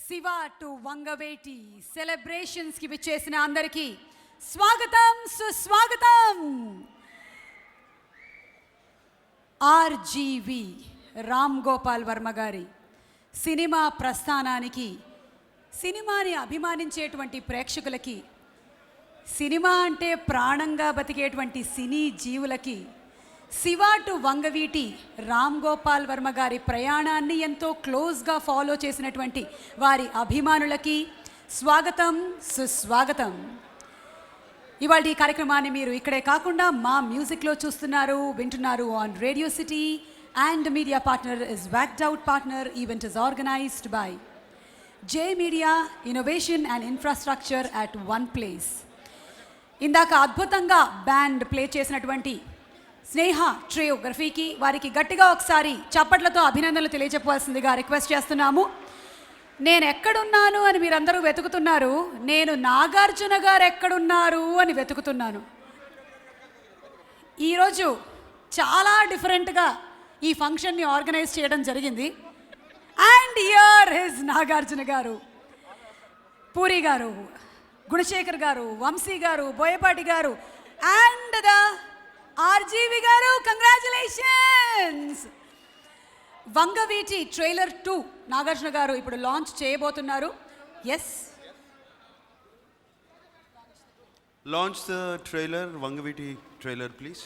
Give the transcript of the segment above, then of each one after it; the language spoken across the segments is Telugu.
శివ టు వంగవేటి సెలబ్రేషన్స్ కి విచ్చేసిన అందరికీ స్వాగతం సుస్వాగతం. ఆర్జీవి రామ్ గోపాల్ వర్మ గారి సినిమా ప్రస్థానానికి, సినిమాని అభిమానించేటువంటి ప్రేక్షకులకి, సినిమా అంటే ప్రాణంగా బతికేటువంటి సినీ జీవులకి శివ టు వంగవీటి రామ్ గోపాల్ వర్మ గారి ప్రయాణాన్ని ఎంతో క్లోజ్గా ఫాలో చేసినటువంటి వారి అభిమానులకి స్వాగతం సుస్వాగతం. ఇవాళ ఈ కార్యక్రమాన్ని మీరు ఇక్కడే కాకుండా మా మ్యూజిక్లో చూస్తున్నారు, వింటున్నారు on Radio City and media partner is whacked out partner. Event is organised by J media innovation and infrastructure at one place. ఇందాక అద్భుతంగా బ్యాండ్ ప్లే చేసినటువంటి స్నేహ ట్రియోగ్రఫీకి వారికి గట్టిగా ఒకసారి చప్పట్లతో అభినందనలు తెలియజెప్పవలసిందిగా రిక్వెస్ట్ చేస్తున్నాము. నేను ఎక్కడున్నాను అని మీరందరూ వెతుకుతున్నారు, నేను నాగార్జున గారు ఎక్కడున్నారు అని వెతుకుతున్నాను. ఈరోజు చాలా డిఫరెంట్గా ఈ ఫంక్షన్ని ఆర్గనైజ్ చేయడం జరిగింది. అండ్ హియర్ హిస్ నాగార్జున గారు, పూరి గారు, గుణశేఖర్ గారు, Vamsi garu, Boyapati garu and the RGV garu. Congratulations. Vangaveeti trailer 2 Nagarjuna garu ఇప్పుడు లాంచ్ చేయబోతున్నారు. Yes, launch the trailer, Vangaviti trailer please.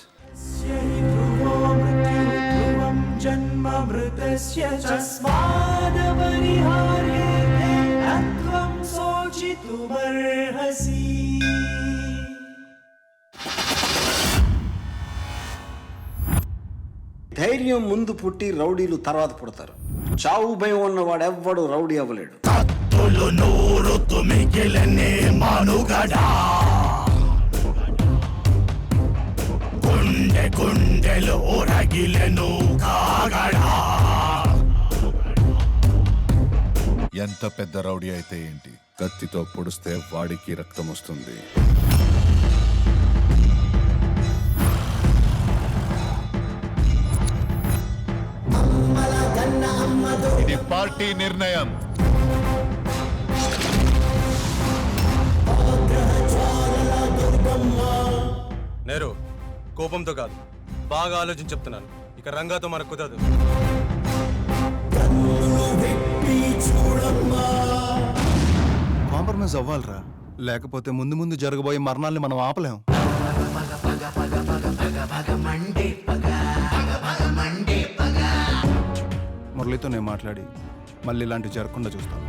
ధైర్యం ముందు పుట్టి రౌడీలు తర్వాత పుడతారు. చావు భయం ఉన్నవాడు ఎవ్వడు రౌడీ అవ్వలేడు. ఎంత పెద్ద రౌడీ అయితే ఏంటి, కత్తితో పొడిస్తే వాడికి రక్తం వస్తుంది. ఇది పార్టీ నిర్ణయం. నేరు కోపంతో కాదు, బాగా ఆలోచించి చెప్తున్నాను. ఇక రంగాతో మనకు కుదరదు. కాంప్రమైజ్ అవ్వాలరా, లేకపోతే ముందు ముందు జరగబోయే మరణాల్ని మనం ఆపలేం. మురళితో నేను మాట్లాడి మళ్ళీ ఇలాంటివి జరగకుండా చూస్తాను.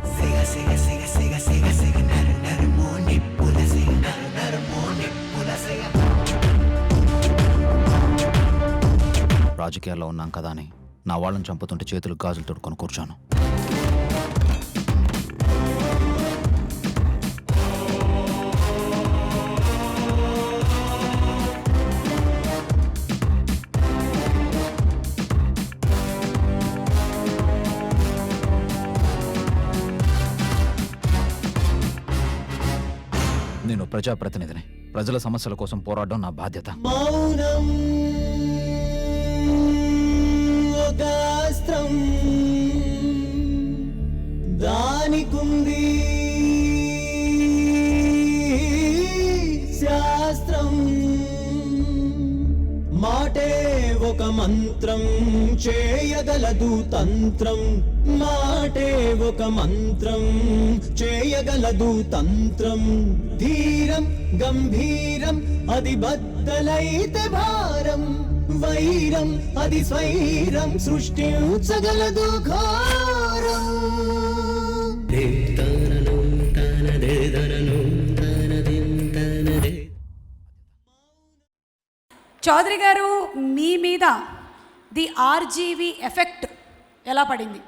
రాజకీయాల్లో ఉన్నాం కదా అని నా వాళ్ళని చంపుతుంటే చేతులు గాజులు తొడుకొని కూర్చోను. నేను ప్రజాప్రతినిధిని. ప్రజల సమస్యల కోసం పోరాడడం నా బాధ్యత. మౌనం ఒక అస్త్రం, దానికుంది శాస్త్రం. మాటే ఒక మంత్రం, చేయగలదు తంత్రం. మాటే ఒక మంత్రం, చేయగలదు తంత్రం. ధీరం గంభీరం అది బద్దలైతే భారం. వైరం అది స్వైరం సృష్టించగలదు ఘోరం. చౌదరి గారు, మీ మీద ది ఆర్జీవి ఎఫెక్ట్ ఎలా పడింది?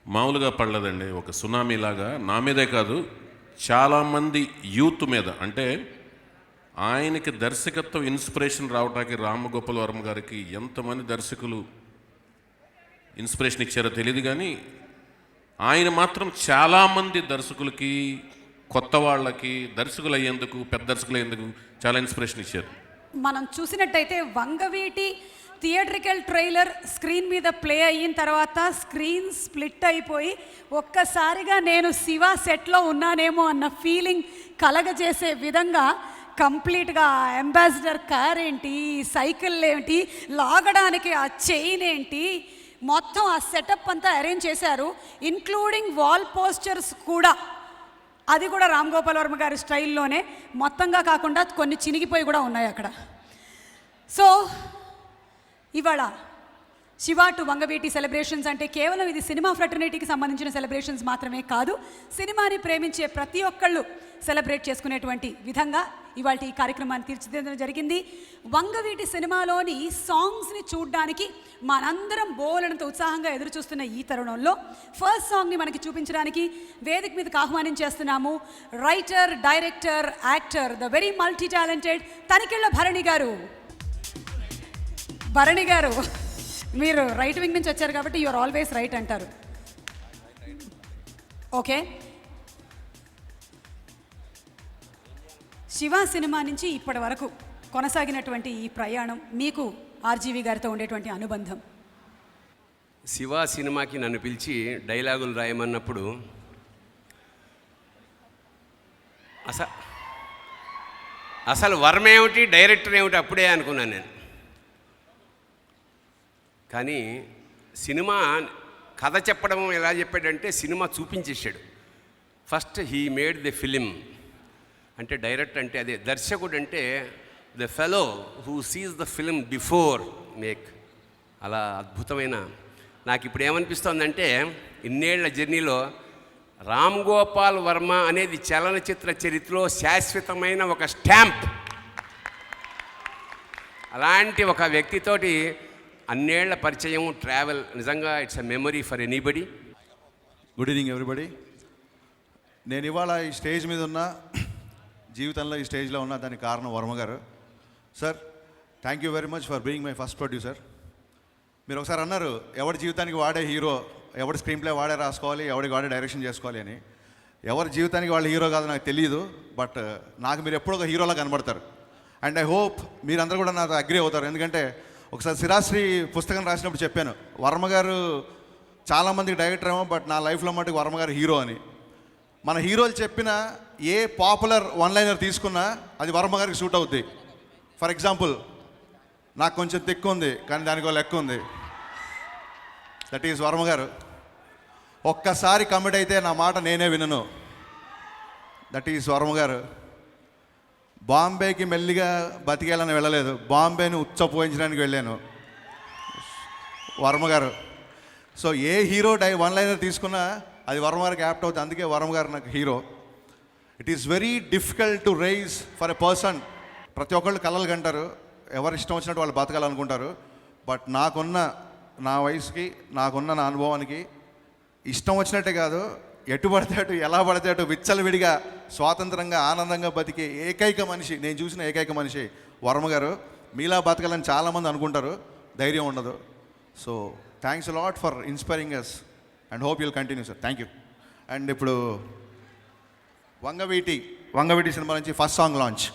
మామూలుగా పడలేదండి. ఒక సునామీ లాగా నా మీదే కాదు, చాలామంది యూత్ మీద. అంటే ఆయనకి దర్శకత్వం ఇన్స్పిరేషన్ రావడానికి రామ్ గోపాల్ వర్మ గారికి ఎంతమంది దర్శకులు ఇన్స్పిరేషన్ ఇచ్చారో తెలియదు, కానీ ఆయన మాత్రం చాలామంది దర్శకులకి, కొత్త వాళ్ళకి, దర్శకులు అయ్యేందుకు, పెద్ద దర్శకులు అయ్యేందుకు చాలా ఇన్స్పిరేషన్ ఇచ్చారు. మనం చూసినట్టయితే వంగవీటి థియేట్రికల్ ట్రైలర్ స్క్రీన్ మీద ప్లే అయిన తర్వాత స్క్రీన్ స్ప్లిట్ అయిపోయి ఒక్కసారిగా నేను శివ సెట్లో ఉన్నానేమో అన్న ఫీలింగ్ కలగజేసే విధంగా కంప్లీట్గా అంబాసిడర్ కార్ ఏంటి, సైకిల్ ఏంటి, లాగడానికి ఆ చైన్ ఏంటి, మొత్తం ఆ సెటప్ అంతా అరేంజ్ చేశారు. ఇన్క్లూడింగ్ వాల్ పోస్టర్స్ కూడా, అది కూడా రామ్ గోపాల్ వర్మ గారి స్టైల్లోనే, మొత్తంగా కాకుండా కొన్ని చినిగిపోయి కూడా ఉన్నాయి అక్కడ. సో ఇవాళ శివ టు వంగవీటి సెలబ్రేషన్స్ అంటే కేవలం ఇది సినిమా ఫ్రెటర్నిటీకి సంబంధించిన సెలబ్రేషన్స్ మాత్రమే కాదు, సినిమాని ప్రేమించే ప్రతి ఒక్కళ్ళు సెలబ్రేట్ చేసుకునేటువంటి విధంగా ఇవాళ ఈ కార్యక్రమాన్ని తీర్చిదిద్దడం జరిగింది. వంగవీటి సినిమాలోని సాంగ్స్ని చూడడానికి మనందరం బోలెడంత ఉత్సాహంగా ఎదురు చూస్తున్న ఈ తరుణంలో ఫస్ట్ సాంగ్ని మనకి చూపించడానికి వేదిక మీదకి ఆహ్వానించేస్తున్నాము writer, director, actor, the very multi talented Tanikella Bharani garu. Bharani garu, మీరు రైట్ వింగ్ నుంచి వచ్చారు కాబట్టి యూఆర్ ఆల్వేస్ రైట్ అంటారు. ఓకే, శివ సినిమా నుంచి ఇప్పటి వరకు కొనసాగినటువంటి ఈ ప్రయాణం, మీకు ఆర్జీవి గారితో ఉండేటువంటి అనుబంధం. శివ సినిమాకి నన్ను పిలిచి డైలాగులు రాయమన్నప్పుడు అసలు వర్మ ఏమిటి, డైరెక్టర్ ఏమిటి అప్పుడే అనుకున్నాను నేను. కానీ సినిమా కథ చెప్పడం ఎలా చెప్పాడంటే సినిమా చూపించేశాడు. First he made the film. అంటే డైరెక్టర్ అంటే అదే, దర్శకుడు అంటే the fellow who sees the film before make. అలా అద్భుతమైన, నాకు ఇప్పుడు ఏమనిపిస్తోందంటే ఇన్నేళ్ల జర్నీలో రామ్ గోపాల్ వర్మ అనేది చలనచిత్ర చరిత్రలో శాశ్వతమైన ఒక స్టాంప్. అలాంటి ఒక వ్యక్తితోటి అన్నేళ్ల పరిచయం, ట్రావెల్, నిజంగా it's a memory for anybody. Good evening everybody. నేను ఇవాళ ఈ స్టేజ్ మీద ఉన్న, జీవితంలో ఈ స్టేజ్లో ఉన్న దానికి కారణం వర్మ గారు. Sir, thank you very much for being my first producer. మీరు ఒకసారి అన్నారు ఎవరి జీవితానికి వాడే హీరో, ఎవరి స్క్రీన్ ప్లే వాడే రాసుకోవాలి, ఎవరికి వాడే డైరెక్షన్ చేసుకోవాలి అని. ఎవరి జీవితానికి వాళ్ళ హీరో కాదు నాకు తెలియదు, బట్ నాకు మీరు ఎప్పుడో ఒక హీరోలా కనబడతారు. అండ్ ఐ హోప్ మీరందరూ కూడా నాతో అగ్రీ అవుతారు. ఎందుకంటే ఒకసారి సిరాశ్రీ పుస్తకం రాసినప్పుడు చెప్పాను, వర్మ గారు చాలామందికి డైరెక్టర్ ఏమో, బట్ నా లైఫ్లో మటుకు వర్మ గారు హీరో అని. మన హీరోలు చెప్పిన ఏ పాపులర్ వన్ లైనర్ తీసుకున్నా అది వర్మ గారికి సూట్ అవుద్ది. ఫర్ ఎగ్జాంపుల్, నాకు కొంచెం తిక్కు ఉంది కానీ దానికి లెక్క ఉంది, దట్ ఈజ్ వర్మ గారు. ఒక్కసారి కమిట్ అయితే నా మాట నేనే వినను, దట్ ఈజ్ వర్మ గారు. బాంబేకి మెల్లిగా బతికేయాలని వెళ్ళలేదు, బాంబేని ఉచ్చపోయించడానికి వెళ్ళాను, వర్మ గారు. సో ఏ హీరో వన్ లైనర్ తీసుకున్నా అది వర్మ గారికి యాప్ట్ అవుతుంది. అందుకే వర్మ గారు నాకు hero. It is very difficult to rise for a person. ప్రతి ఒక్కళ్ళు కలలు కంటారు, ఎవరు ఇష్టం వచ్చినట్టు వాళ్ళు బతకాలనుకుంటారు. బట్ నా వయసుకి, నాకున్న నా అనుభవానికి ఇష్టం వచ్చినట్టే కాదు, ఎటు పడితే అటు, ఎలా పడితే అటు విచ్చలవిడిగా స్వాతంత్రంగా ఆనందంగా బతికే ఏకైక మనిషి, నేను చూసిన ఏకైక మనిషి వర్మ గారు. మీలా బతకాలని చాలామంది అనుకుంటారు, ధైర్యం ఉండదు. So thanks lot for inspiring us and hope you'll continue sir. Thank you. And ఇప్పుడు వంగవీటి సినిమా నుంచి ఫస్ట్ సాంగ్ లాంచ్.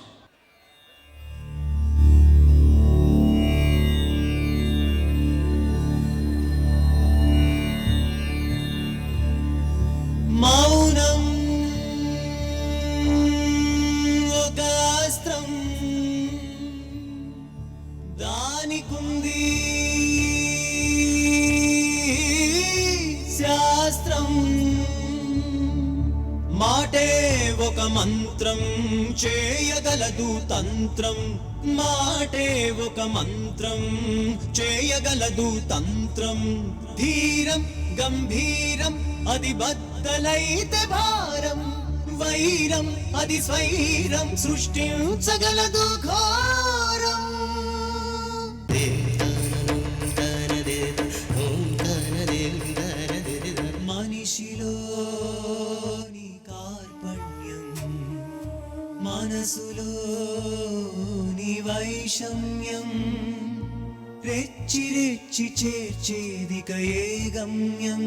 మౌనం ఒక అస్త్రం, దానికుంది శాస్త్రం. మాటే ఒక మంత్రం, చేయగలదు తంత్రం. మాటే ఒక మంత్రం, చేయగలదు తంత్రం. ధీరం గంభీరం అది బద్దలైతే భారం, వైరం అది స్వైరం సృష్టించగలదు ఘోరం. మనిషిలోని కార్పణ్యం, మనసులోని వైషమ్యం, రెచ్చి రెచ్చి చేర్చేదిక ఏ గమ్యం.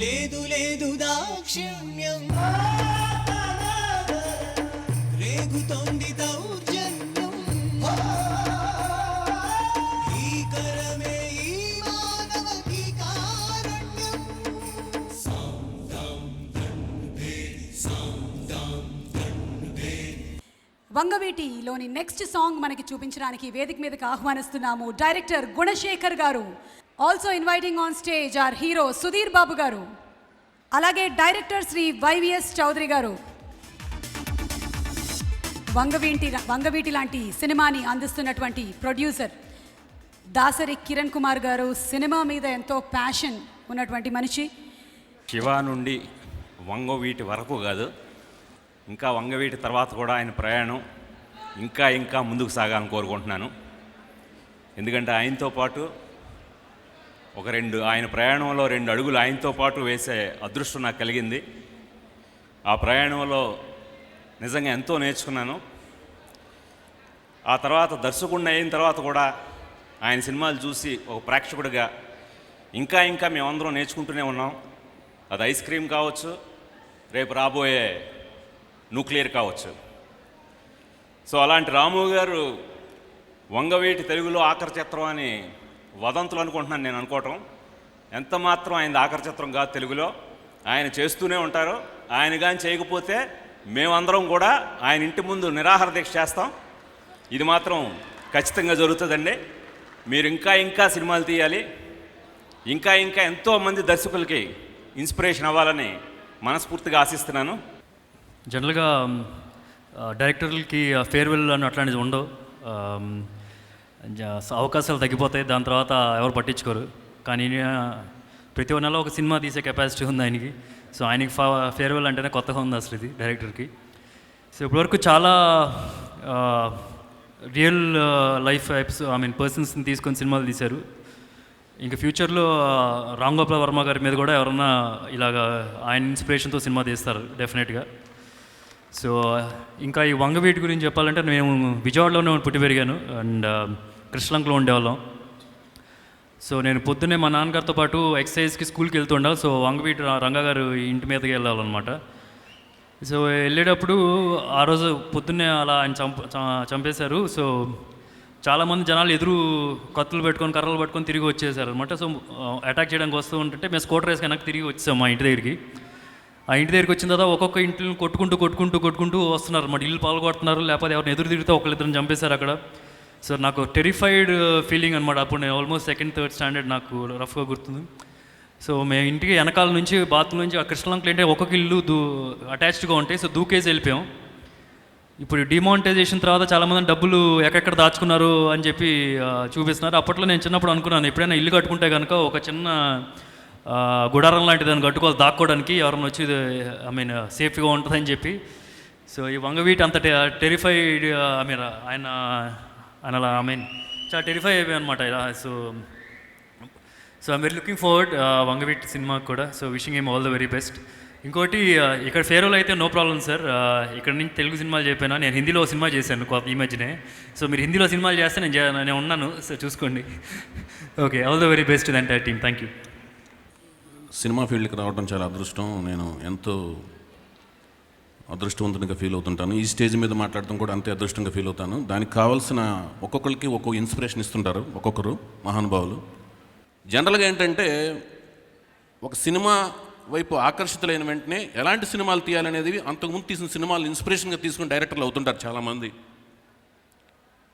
లేదు లేదు దాక్షిణ్యం, రేగుతోంది దౌర్జన్యం. వంగవీటిలోని నెక్స్ట్ సాంగ్ మనకి చూపించడానికి వేదిక మీదకి ఆహ్వానిస్తున్నాము director Gunasekhar garu. Also inviting on stage our hero Sudheer Babu garu, అలాగే డైరెక్టర్ శ్రీ వైవిఎస్ చౌదరి గారు. వంగవీటి లాంటి సినిమాని అందిస్తున్నటువంటి ప్రొడ్యూసర్ దాసరి కిరణ్ కుమార్ గారు, సినిమా మీద ఎంతో ప్యాషన్ ఉన్నటువంటి మనిషి. శివ నుండి వంగవీటి వరకు కాదు, ఇంకా వంగవీటి తర్వాత కూడా ఆయన ప్రయాణం ఇంకా ముందుకు సాగాలని కోరుకుంటున్నాను. ఎందుకంటే ఆయనతో పాటు ఆయన ప్రయాణంలో 2 అడుగులు ఆయనతో పాటు వేసే అదృష్టం నాకు కలిగింది. ఆ ప్రయాణంలో నిజంగా ఎంతో నేర్చుకున్నాను. ఆ తర్వాత దర్శకుడిని అయిన తర్వాత కూడా ఆయన సినిమాలు చూసి ఒక ప్రేక్షకుడిగా ఇంకా మేమందరం నేర్చుకుంటూనే ఉన్నాం. అది ఐస్ క్రీమ్ కావచ్చు, రేపు రాబోయే న్యూక్లియర్ కావచ్చు. సో అలాంటి రాము గారు వంగవీటి తెలుగులో ఆఖరి చిత్రం అని వదంతులు అనుకుంటున్నాను నేను అనుకోవటం. ఎంత మాత్రం ఆయన ఆఖరి చిత్రం కాదు తెలుగులో. ఆయన చేస్తూనే ఉంటారు. ఆయన కానీ చేయకపోతే మేమందరం కూడా ఆయన ఇంటి ముందు నిరాహార దీక్ష చేస్తాం. ఇది మాత్రం ఖచ్చితంగా జరుగుతుందండి. మీరు ఇంకా సినిమాలు తీయాలి, ఇంకా ఎంతోమంది దర్శకులకి ఇన్స్పిరేషన్ అవ్వాలని మనస్ఫూర్తిగా ఆశిస్తున్నాను. జనరల్గా డైరెక్టర్లకి ఫేర్వెల్ అని అట్లాంటివి ఉండవు. అవకాశాలు తగ్గిపోతాయి, దాని తర్వాత ఎవరు పట్టించుకోరు. కానీ ప్రతి నెల ఒక సినిమా తీసే కెపాసిటీ ఉంది ఆయనకి. సో ఆయనకి ఫేర్వెల్ అంటేనే కొత్తగా ఉంది అసలు ఇది డైరెక్టర్కి. సో ఇప్పటివరకు చాలా రియల్ లైఫ్ పర్సన్స్ని తీసుకొని సినిమాలు తీశారు. ఇంకా ఫ్యూచర్లో రామ్ గోపాల్ వర్మ గారి మీద కూడా ఎవరన్నా ఇలాగ ఆయన ఇన్స్పిరేషన్తో సినిమా తీస్తారు డెఫినెట్గా. సో ఇంకా ఈ వంగవీటి గురించి చెప్పాలంటే మేము విజయవాడలోనే పుట్టి పెరిగాను అండ్ కృష్ణలంకలో ఉండేవాళ్ళం. సో నేను పొద్దున్నే మా నాన్నగారితో పాటు ఎక్సర్సైజ్కి స్కూల్కి వెళ్తూ ఉండాలి. సో వంగవీటి రంగా గారు ఇంటి మీదకి వెళ్ళాలన్నమాట. సో వెళ్ళేటప్పుడు ఆ రోజు పొద్దున్నే అలా ఆయన చంపేశారు. సో చాలామంది జనాలు ఎదురు కత్తులు పెట్టుకొని కర్రలు పట్టుకొని తిరిగి వచ్చేసారు అనమాట. సో అటాక్ చేయడానికి వస్తూ ఉంటుంటే మేము స్కూటర్ వేసుకొని వెనక్కి తిరిగి వచ్చాం మా ఇంటి దగ్గరికి. ఆ ఇంటి దగ్గరికి వచ్చిన తర్వాత ఒక్కొక్క ఇంటిని కొట్టుకుంటూ వస్తున్నారు అన్నమాట. ఇల్లు పాల్గొడుతున్నారు, లేకపోతే ఎవరిని ఎదురు తిరిగితే ఒకళ్ళిద్దరిని చంపేశారు అక్కడ. సో నాకు టెరిఫైడ్ ఫీలింగ్ అనమాట. అప్పుడు నేను ఆల్మోస్ట్ 2nd, 3rd స్టాండర్డ్, నాకు రఫ్గా గుర్తుంది. సో మేము ఇంటికి వెనకాల నుంచి బాత్రూమ్ నుంచి ఆ కృష్ణలంకలు అంటే ఒక్కొక్క ఇల్లు అటాచ్డ్గా ఉంటాయి. సో దూకేసి వెళ్ళిపోయాం. ఇప్పుడు డిమానిటైజేషన్ తర్వాత చాలామంది డబ్బులు ఎక్కడెక్కడ దాచుకున్నారు అని చెప్పి చూపిస్తున్నారు. అప్పట్లో నేను చిన్నప్పుడు అనుకున్నాను, ఎప్పుడైనా ఇల్లు కట్టుకుంటే కనుక ఒక చిన్న గుడారం లాంటి దాన్ని కట్టుకోవాలి దాక్కోవడానికి, ఎవరైనా వచ్చి సేఫ్గా ఉంటుందని చెప్పి. సో ఈ వంగవీటి అంత టెరిఫైడ్ ఆయన అలా చాలా టెరిఫై అయిపోయాయి అనమాట. So I'm very looking forward Vangaveeti సినిమాకి కూడా. So wishing him all the very best. ఇంకోటి ఇక్కడ ఫేర్వెల్ అయితే నో ప్రాబ్లం సార్, ఇక్కడ నుంచి తెలుగు సినిమాలు చెప్పాను. నేను హిందీలో సినిమా చేశాను ఈ మధ్యనే. సో మీరు హిందీలో సినిమాలు చేస్తే నేను ఉన్నాను. సో చూసుకోండి. Okay, all the very best the entire team. Thank you. Cinema ఫీల్డ్కి రావడం చాలా అదృష్టం. నేను ఎంతో అదృష్టవంతునిగా ఫీల్ అవుతుంటాను. ఈ స్టేజ్ మీద మాట్లాడటం కూడా అంతే అదృష్టంగా ఫీల్ అవుతాను. దానికి కావాల్సిన ఒక్కొక్కరికి ఒక్కొక్క ఇన్స్పిరేషన్ ఇస్తుంటారు ఒక్కొక్కరు మహానుభావులు. జనరల్గా ఏంటంటే ఒక సినిమా వైపు ఆకర్షితులైన వెంటనే ఎలాంటి సినిమాలు తీయాలనేది అంతకుముందు తీసిన సినిమాలు ఇన్స్పిరేషన్గా తీసుకుని డైరెక్టర్లు అవుతుంటారు చాలామంది.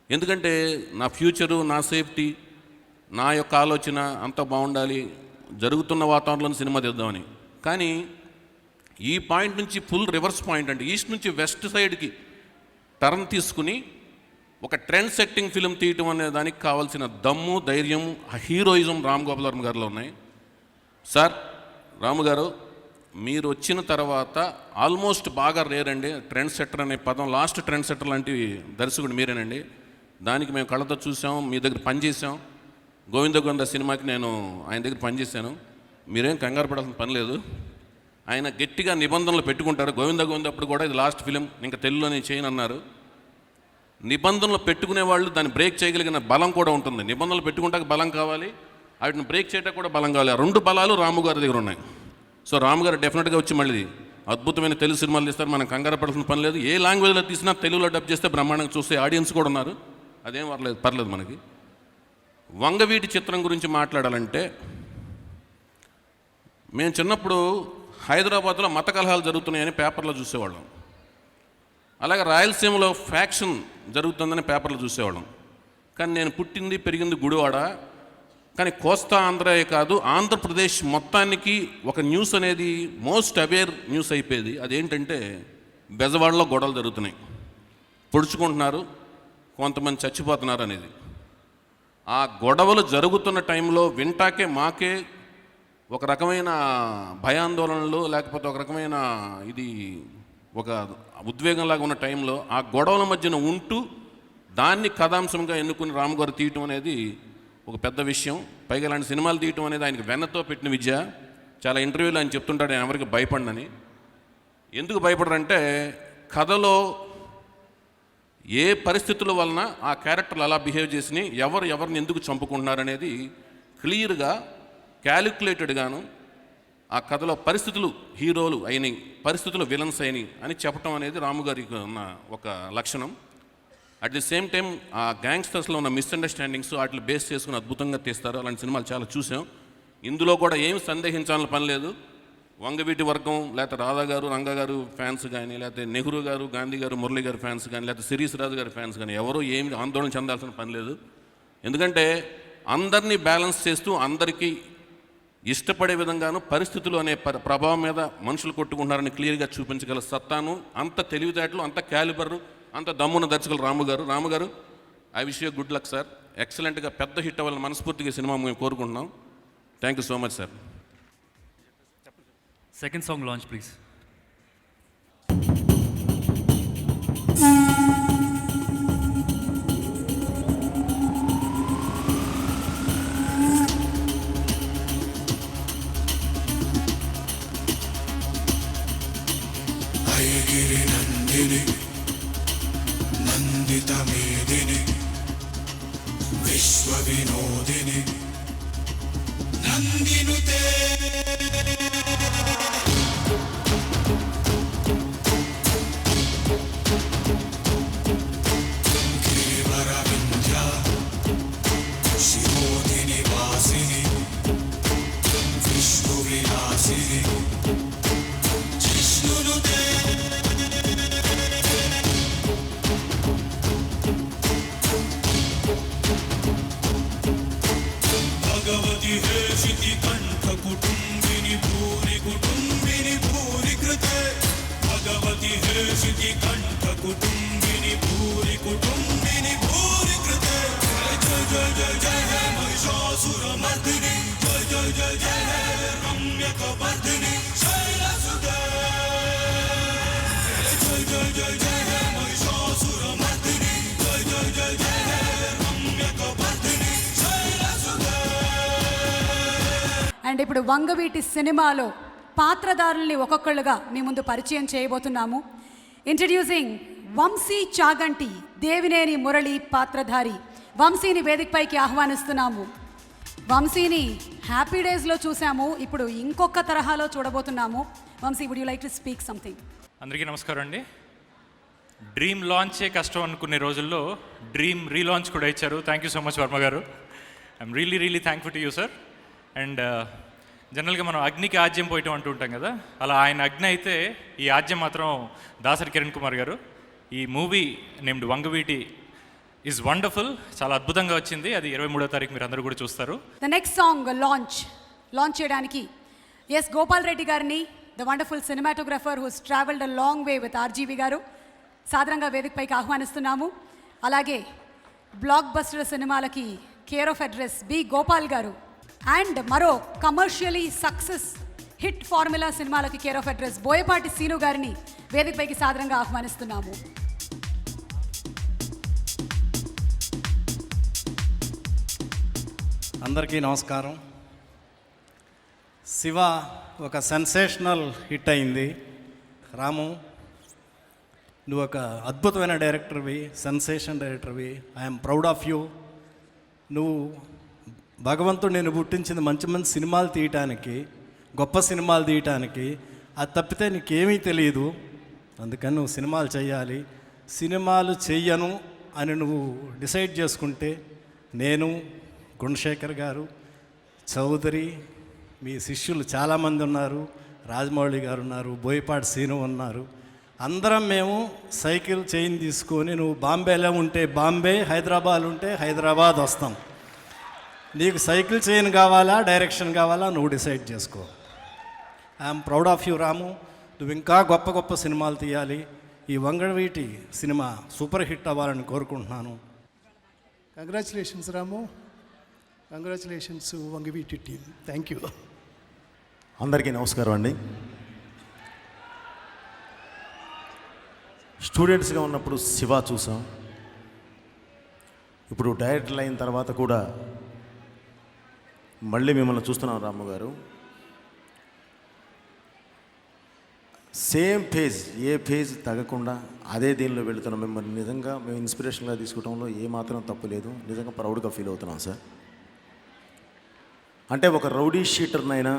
ఎందుకంటే నా ఫ్యూచరు, నా సేఫ్టీ, నా యొక్క ఆలోచన అంతా బాగుండాలి, జరుగుతున్న వాతావరణంలో సినిమా తీద్దామని. కానీ ఈ పాయింట్ నుంచి ఫుల్ రివర్స్ పాయింట్, అంటే ఈస్ట్ నుంచి వెస్ట్ సైడ్కి టర్న్ తీసుకుని ఒక ట్రెండ్ సెట్టింగ్ ఫిలిం తీయటం అనే దానికి కావాల్సిన దమ్ము, ధైర్యం, హీరోయిజం రామ్ గోపాల్ వర్మ గారిలో ఉన్నాయి. సార్ రాము గారు, మీరు వచ్చిన తర్వాత ఆల్మోస్ట్ బాగా రేరండి ట్రెండ్ సెట్టర్ అనే పదం. లాస్ట్ ట్రెండ్ సెట్టర్ లాంటి దర్శకుడు మీరేనండి. దానికి మేము కళ్ళతో చూసాం, మీ దగ్గర పనిచేసాం. గోవింద సినిమాకి నేను ఆయన దగ్గర పనిచేశాను. మీరేం కంగారు పడాల్సిన పని లేదు. ఆయన గట్టిగా నిబంధనలు పెట్టుకుంటారు. గోవింద అప్పుడు కూడా ఇది లాస్ట్ ఫిలిం, ఇంకా తెలుగులో నేను చేయను అన్నారు. నిబంధనలు పెట్టుకునే వాళ్ళు దాన్ని బ్రేక్ చేయగలిగిన బలం కూడా ఉంటుంది. నిబంధనలు పెట్టుకుంటాక బలం కావాలి, వాటిని బ్రేక్ చేయటం కూడా బలం కావాలి. ఆ 2 బలాలు రాము గారి దగ్గర ఉన్నాయి. సో రాము గారు డెఫినెట్గా వచ్చి మళ్ళీ అద్భుతమైన తెలుగు సినిమాలు తీస్తారు. మనం కంగారు పడాల్సిన పని లేదు. ఏ లాంగ్వేజ్లో తీసినా తెలుగులో డబ్ చేస్తే బ్రహ్మాండంగా చూస్తే ఆడియన్స్ కూడా ఉన్నారు. అదేం పర్లేదు మనకి. వంగవీటి చిత్రం గురించి మాట్లాడాలంటే, మేము చిన్నప్పుడు హైదరాబాద్లో మత కలహాలు జరుగుతున్నాయని పేపర్లో చూసేవాళ్ళం. అలాగే రాయలసీమలో ఫ్యాక్షన్ జరుగుతుందని పేపర్లు చూసేవాళ్ళం. కానీ నేను పుట్టింది పెరిగింది గుడివాడ. కానీ కోస్తా ఆంధ్రాయే కాదు, ఆంధ్రప్రదేశ్ మొత్తానికి ఒక న్యూస్ అనేది మోస్ట్ అవేర్ న్యూస్ అయిపోయేది. అదేంటంటే బెజవాడలో గొడవలు జరుగుతున్నాయి, పొడుచుకుంటున్నారు, కొంతమంది చచ్చిపోతున్నారు అనేది. ఆ గొడవలు జరుగుతున్న టైంలో వింటాకే మాకే ఒక రకమైన భయాందోళనలు, లేకపోతే ఒక రకమైన ఇది ఒక ఉద్వేగంలాగా ఉన్న టైంలో ఆ గొడవల మధ్యన ఉంటూ దాన్ని కథాంశంగా ఎన్నుకుని రాము గారు తీయటం అనేది ఒక పెద్ద విషయం. పైగా ఇలాంటి సినిమాలు తీయటం అనేది ఆయనకి వెన్నతో పెట్టిన విద్య. చాలా ఇంటర్వ్యూలో ఆయన చెప్తుంటాడు, నేను ఎవరికి భయపడనని. ఎందుకు భయపడరంటే కథలో ఏ పరిస్థితుల వలన ఆ క్యారెక్టర్లు అలా బిహేవ్ చేసినాయి, ఎవరిని ఎందుకు చంపుకుంటున్నారనేది క్లియర్గా క్యాలిక్యులేటెడ్గాను ఆ కథలో పరిస్థితులు హీరోలు అయినాయి, పరిస్థితులు విలన్స్ అయినాయి అని చెప్పడం అనేది రాము గారికి ఉన్న ఒక లక్షణం. అట్ ది సేమ్ టైం ఆ గ్యాంగ్స్టర్స్లో ఉన్న మిస్అండర్స్టాండింగ్స్ వాటిని బేస్ చేసుకుని అద్భుతంగా తీస్తారు. అలాంటి సినిమాలు చాలా చూసాం. ఇందులో కూడా ఏం సందేహించాలని పని లేదు. వంగవీటి వర్గం, లేకపోతే రాధా గారు, రంగా గారు ఫ్యాన్స్ కానీ, లేకపోతే నెహ్రూ గారు, గాంధీ గారు, మురళి గారు ఫ్యాన్స్ కానీ, లేకపోతే శిరీష్ రాజు గారి ఫ్యాన్స్ కానీ ఎవరో ఏమి ఆందోళన చెందాల్సిన పని లేదు. ఎందుకంటే అందరినీ బ్యాలెన్స్ చేస్తూ అందరికీ ఇష్టపడే విధంగాను పరిస్థితులు అనే ప్రభావం మీద మనుషులు కొట్టుకుంటున్నారని క్లియర్గా చూపించగల సత్తాను, అంత తెలివితేటలు, అంత క్యాలిబర్, అంత దమ్మున్న దర్శకులు Ramu garu I wish you good luck sir. ఎక్సలెంట్గా పెద్ద హిట్ అవ్వాలని మనస్ఫూర్తిగా సినిమా మేము కోరుకుంటున్నాం. Thank you so much sir. Second song launch please. ఐగిరి నందిని నందిత మేదిని విశ్వ వినోదిని నందినుతే గిరివర వింధ్య శిరోధిని వాసిని విష్ణు విలాసిని జిష్ణునుతే భగవతి హే శితి కంఠ కుటుంబిని భూరి కృతే భగవతి హే శితి కంఠ కుటుంబిని భూరి కృతే జయ జయ జయ జయ హే మహిషాసుర మర్దిని జయ జయ జయ జయ హే రమ్యక వర్ధిని శైలసుతే జయ జయ జయ జయ హే మహిషాసుర మర్దిని జయ జయ జయ జయ హే రమ్యక వర్ధిని శైలసుతే. అండ్ ఇప్పుడు వంగవీటి సినిమాలో పాత్రధారుల్ని ఒక్కొక్కళ్ళుగా మీ ముందు పరిచయం చేయబోతున్నాము. ఇంట్రడ్యూసింగ్ వంశీ చాగంటి, దేవినేని మురళి పాత్రధారి. వంశీని వేదికపైకి ఆహ్వానిస్తున్నాము. వంశీని హ్యాపీ డేస్లో చూసాము, ఇప్పుడు ఇంకొక తరహాలో చూడబోతున్నాము. Vamsi, would you like to speak something? అందరికీ నమస్కారం అండి. డ్రీమ్ లాంచే కష్టం అనుకునే రోజుల్లో డ్రీమ్ రీలాంచ్ కూడా ఇచ్చారు. Thank you so much Varma garu. I'm really thankful to you sir. And జనరల్గా మనం అగ్నికి ఆజ్యం పోయటం అంటూ ఉంటాం కదా, అలా ఆయన అగ్ని అయితే ఈ ఆజ్యం మాత్రం దాసరి కిరణ్ కుమార్ గారు. ఈ movie named Vangaveeti is wonderful, చాలా అద్భుతంగా వచ్చింది. అది 23వ తారీఖు మీరు అందరూ కూడా చూస్తారు. ద నెక్స్ట్ సాంగ్ లాంచ్ చేయడానికి ఎస్ గోపాల్ రెడ్డి గారిని, the wonderful cinematographer who's travelled a long way with RGV garu, సాధారణంగా వేదికపైకి ఆహ్వానిస్తున్నాము. అలాగే బ్లాక్ బస్టర్ సినిమాలకి care of address B Gopal garu, and మరో కమర్షియలీ సక్సెస్ హిట్ ఫార్ములా సినిమాలకి care of address Boyapati Seenu గారిని వేదికపైకి సాధారణంగా ఆహ్వానిస్తున్నాము. అందరికీ నమస్కారం. శివ ఒక సెన్సేషనల్ హిట్ అయింది. రాము, నువ్వు ఒక అద్భుతమైన డైరెక్టర్వి, సెన్సేషన్ డైరెక్టర్వి. I'm proud of you. నువ్వు భగవంతుడు నేను పుట్టించింది మంచి మంచి సినిమాలు తీయటానికి, గొప్ప సినిమాలు తీయటానికి. అది తప్పితే నీకేమీ తెలియదు. అందుకని నువ్వు సినిమాలు చేయాలి. సినిమాలు చెయ్యను అని నువ్వు డిసైడ్ చేసుకుంటే నేను, గుణశేఖర్ గారు, చౌదరి, మీ శిష్యులు చాలామంది ఉన్నారు, రాజమౌళి గారు ఉన్నారు, బోయపాటి సీను ఉన్నారు, అందరం మేము సైకిల్ చైన్ తీసుకొని నువ్వు బాంబేలో ఉంటే బాంబే, హైదరాబాద్ ఉంటే హైదరాబాద్ వస్తాం. నీకు సైకిల్ చైన్ కావాలా, డైరెక్షన్ కావాలా, నువ్వు డిసైడ్ చేసుకో. ఐఎమ్ ప్రౌడ్ ఆఫ్ యూ రాము. నువ్వు ఇంకా గొప్ప గొప్ప సినిమాలు తీయాలి. ఈ వంగవీటి సినిమా సూపర్ హిట్ అవ్వాలని కోరుకుంటున్నాను. Congratulations Ramu, congratulations Vangaveeti team. Thank you. అందరికీ నమస్కారం అండి. స్టూడెంట్స్గా ఉన్నప్పుడు శివ చూసాం. ఇప్పుడు డైరెక్టర్ అయిన తర్వాత కూడా మళ్ళీ మిమ్మల్ని చూస్తున్నాం రాము గారు. సేమ్ ఫేజ్, ఏ ఫేజ్ తగ్గకుండా అదే దీనిలో వెళుతున్నాం. మిమ్మల్ని నిజంగా మేము ఇన్స్పిరేషన్గా తీసుకోవడంలో ఏమాత్రం తప్పు లేదు. నిజంగా ప్రౌడ్గా ఫీల్ అవుతున్నాం సార్. అంటే ఒక రౌడీ షీటర్నైనా,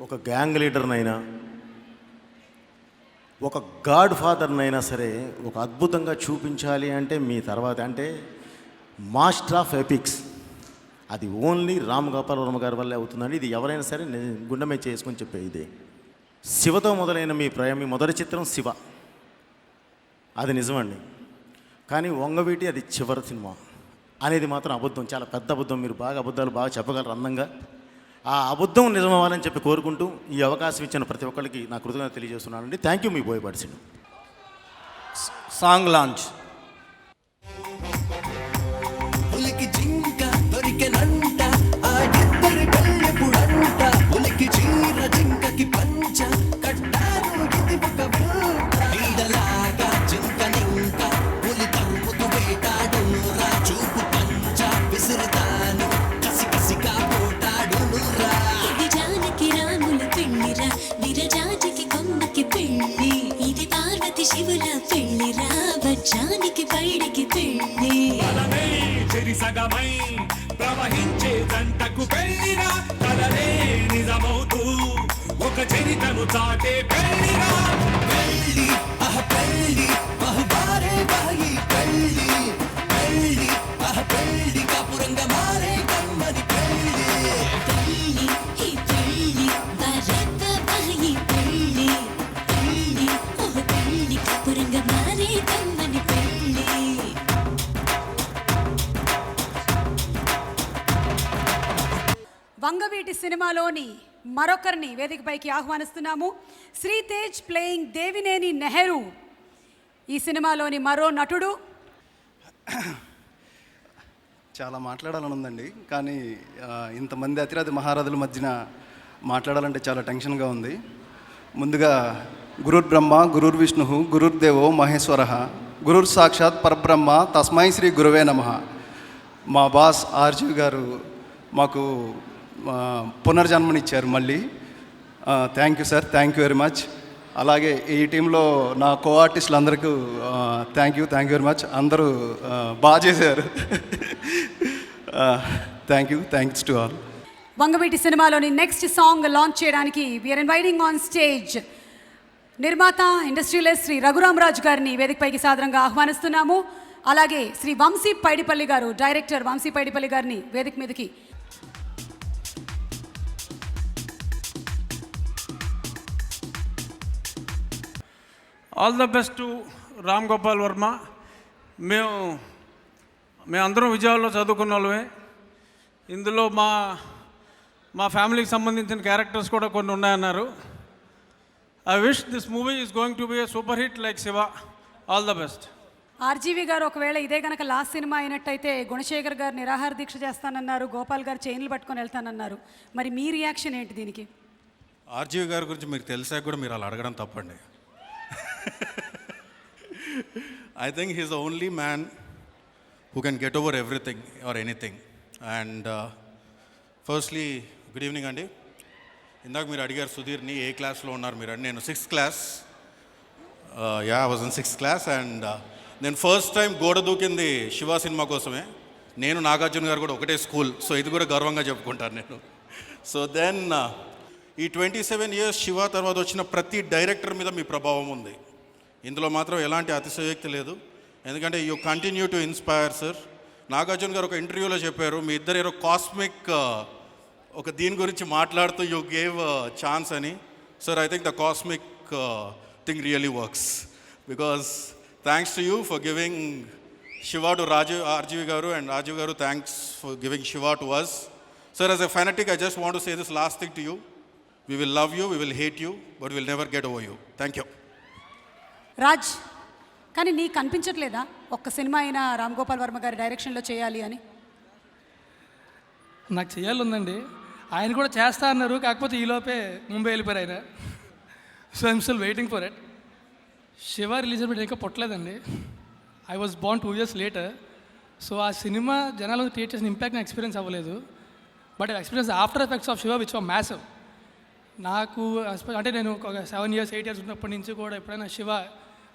ఒక గ్యాంగ్ లీడర్నైనా, ఒక గాడ్ ఫాదర్నైనా సరే ఒక అద్భుతంగా చూపించాలి అంటే మీ తర్వాత అంటే మాస్టర్ ఆఫ్ ఎపిక్స్ అది ఓన్లీ రామ్ గోపాల్ వర్మ గారి వల్లే అవుతుందండి. ఇది ఎవరైనా సరే గుండెమే చేసుకొని చెప్పే ఇదే. శివతో మొదలైన మీ మొదటి చిత్రం శివ, అది నిజమండి. కానీ వంగవీటి అది చివరి సినిమా అనేది మాత్రం అబద్ధం, చాలా పెద్ద అబద్ధం. మీరు అబద్ధాలు బాగా చెప్పగలరు అందంగా. ఆ అబద్ధం నిజమవ్వాలని చెప్పి కోరుకుంటూ ఈ అవకాశం ఇచ్చిన ప్రతి ఒక్కరికి నా కృతజ్ఞత తెలియజేస్తున్నానండి. Thank you. మీ బోయపాటి శ్రీను. Song launch. ప్రవహించే జంటకు పెళ్ళిరా కలలే నిజమవుతూ ఒక చరితను చాటే పెళ్ళిరా. పెళ్ళి పెళ్ళి బహుబారే బాయి పెళ్ళి పెళ్ళి పెళ్ళి కాపురంగా మారే కమ్మని పెళ్ళి. పెళ్ళి ఈ పెళ్ళి బరక బాయి పెళ్ళి పెళ్ళి పెళ్ళి కాపురంగా మారే కమ్మని పెళ్ళి. వంగవీటి సినిమాలోని మరొకరిని వేదికపైకి ఆహ్వానిస్తున్నాము. శ్రీతేజ్ ప్లేయింగ్ దేవినేని నెహ్రూ, ఈ సినిమాలోని మరో నటుడు. చాలా మాట్లాడాలని ఉందండి, కానీ ఇంతమంది అతిరథి మహారథుల మధ్యన మాట్లాడాలంటే చాలా టెన్షన్గా ఉంది. ముందుగా గురుర్ బ్రహ్మ గురుర్ విష్ణు గురుర్దేవో మహేశ్వర గురుర్ సాక్షాత్ పరబ్రహ్మ తస్మై శ్రీ గురువే నమః. మా బాస్ ఆర్జీవి గారు మాకు పునర్జన్మనిచ్చారు మళ్ళీ. Thank you sir, thank you very much. అలాగే ఈ టీంలో నా కో ఆర్టిస్టులు అందరికీ థ్యాంక్ యూ వెరీ మచ్. అందరూ బాగా చేశారు. Thanks to all. వంగవీటి సినిమాలోని నెక్స్ట్ సాంగ్ లాంచ్ చేయడానికి వీఆర్ ఇన్వైటింగ్ ఆన్ స్టేజ్ నిర్మాత ఇండస్ట్రియలిస్ట్ శ్రీ రఘురామరాజు గారిని వేదికపైకి సాదరంగా ఆహ్వానిస్తున్నాము. అలాగే శ్రీ వంశీ పైడిపల్లి గారు, డైరెక్టర్ వంశీ పైడిపల్లి గారిని వేదిక మీదకి. All the best to Ram Gopal Varma. మేమందరం విజయవాడలో చదువుకున్న వాళ్ళమే. ఇందులో మా ఫ్యామిలీకి సంబంధించిన క్యారెక్టర్స్ కూడా కొన్ని ఉన్నాయన్నారు. I wish this movie is going to be a super hit like Siva. All the best. RGV garu, ఒకవేళ ఇదే కనుక లాస్ట్ సినిమా అయినట్టయితే గుణశేఖర్ గారు నిరాహార దీక్ష చేస్తానన్నారు, గోపాల్ గారు చైన్లు పట్టుకొని వెళ్తానన్నారు. మరి మీ రియాక్షన్ ఏంటి దీనికి? ఆర్జీవి గారి గురించి మీకు తెలిసాక కూడా మీరు అలా అడగడం తప్పండి. I think he's the only man who can get over everything or anything. And firstly, good evening అండి. ఇందాక మీరు అడిగారు సుధీర్ని ఏ క్లాస్లో ఉన్నారు మీరు అని. నేను 6th class. I was in 6th class and నేను ఫస్ట్ టైం గోడ దూకింది శివ సినిమా కోసమే. నేను నాగార్జున గారు కూడా ఒకటే స్కూల్, సో ఇది కూడా గర్వంగా చెప్పుకుంటాను నేను. సో దెన్ ఈ 27 years శివ తర్వాత వచ్చిన ప్రతి డైరెక్టర్ మీద మీ ప్రభావం ఉంది. ఇందులో మాత్రం ఎలాంటి అతిశయోక్తి లేదు, ఎందుకంటే you continue to inspire sir. Nagarjuna గారు ఒక ఇంటర్వ్యూలో చెప్పారు, మీ ఇద్దరు ఏదో కాస్మిక్ ఒక దీని గురించి మాట్లాడుతూ యూ గేవ్ ఛాన్స్ అని. Sir, I think the cosmic thing really works. Because thanks to you for giving Shiva to RGV Garu, and RGV Garu, thanks for giving Shiva to us. Sir, as a fanatic, I just want to say this last thing to you. We will love you, we will hate you, but we'll never get over you. Thank you. Raj, కానీ నీకు కనిపించట్లేదా ఒక్క సినిమా అయినా రామ్ గోపాల్ వర్మ గారి డైరెక్షన్లో చేయాలి అని? నాకు చేయాలందండి. ఆయన కూడా చేస్తా అన్నారు, కాకపోతే ఈలోపే ముంబై వెళ్ళిపోయారు ఆయన. So I'm still waiting for it. Siva release అయిపోయి ఇంకా పుట్టలేదండి. I was born 2 years later. So ఆ సినిమా జనాలు క్రియేట్ చేసిన ఇంపాక్ట్ నాకు ఎక్స్పీరియన్స్ అవ్వలేదు. But experience after effects of Siva which are massive. నాకు అంటే నేను ఒక 7 years 8 years ఉన్నప్పటి నుంచి కూడా ఎప్పుడైనా శివ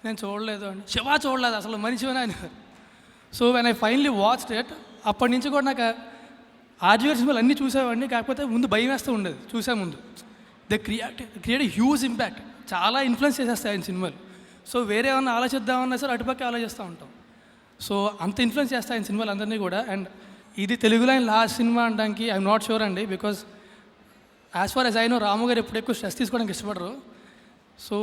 నేను చూడలేదు అండి, శివ చూడలేదు అసలు మనిషివని ఆయన. So when I finally watched it, అప్పటి నుంచి కూడా నాకు ఆర్జీవర్ సినిమాలు అన్నీ చూసేవాడిని, కాకపోతే ముందు భయం వేస్తూ ఉండేది చూసే ముందు. దే క్రియేట్ హ్యూజ్ ఇంపాక్ట్, చాలా ఇన్ఫ్లుయెన్స్ చేసేస్తాయి ఆయన సినిమాలు. సో వేరే ఏమన్నా ఆలోచిద్దామన్నా సరే అటుపక్క ఆలోచిస్తూ ఉంటాం. సో అంత ఇన్ఫ్లుయెన్స్ చేస్తాయి ఆయన సినిమాలు అందరినీ కూడా. అండ్ ఇది తెలుగులో ఆయన లాస్ట్ సినిమా అనడానికి ఐఎమ్ నాట్ షూర్ అండి, because as far as I know Ramu garu ఎప్పుడు ఎక్కువ స్ట్రెస్ తీసుకోవడానికి ఇష్టపడరు. సో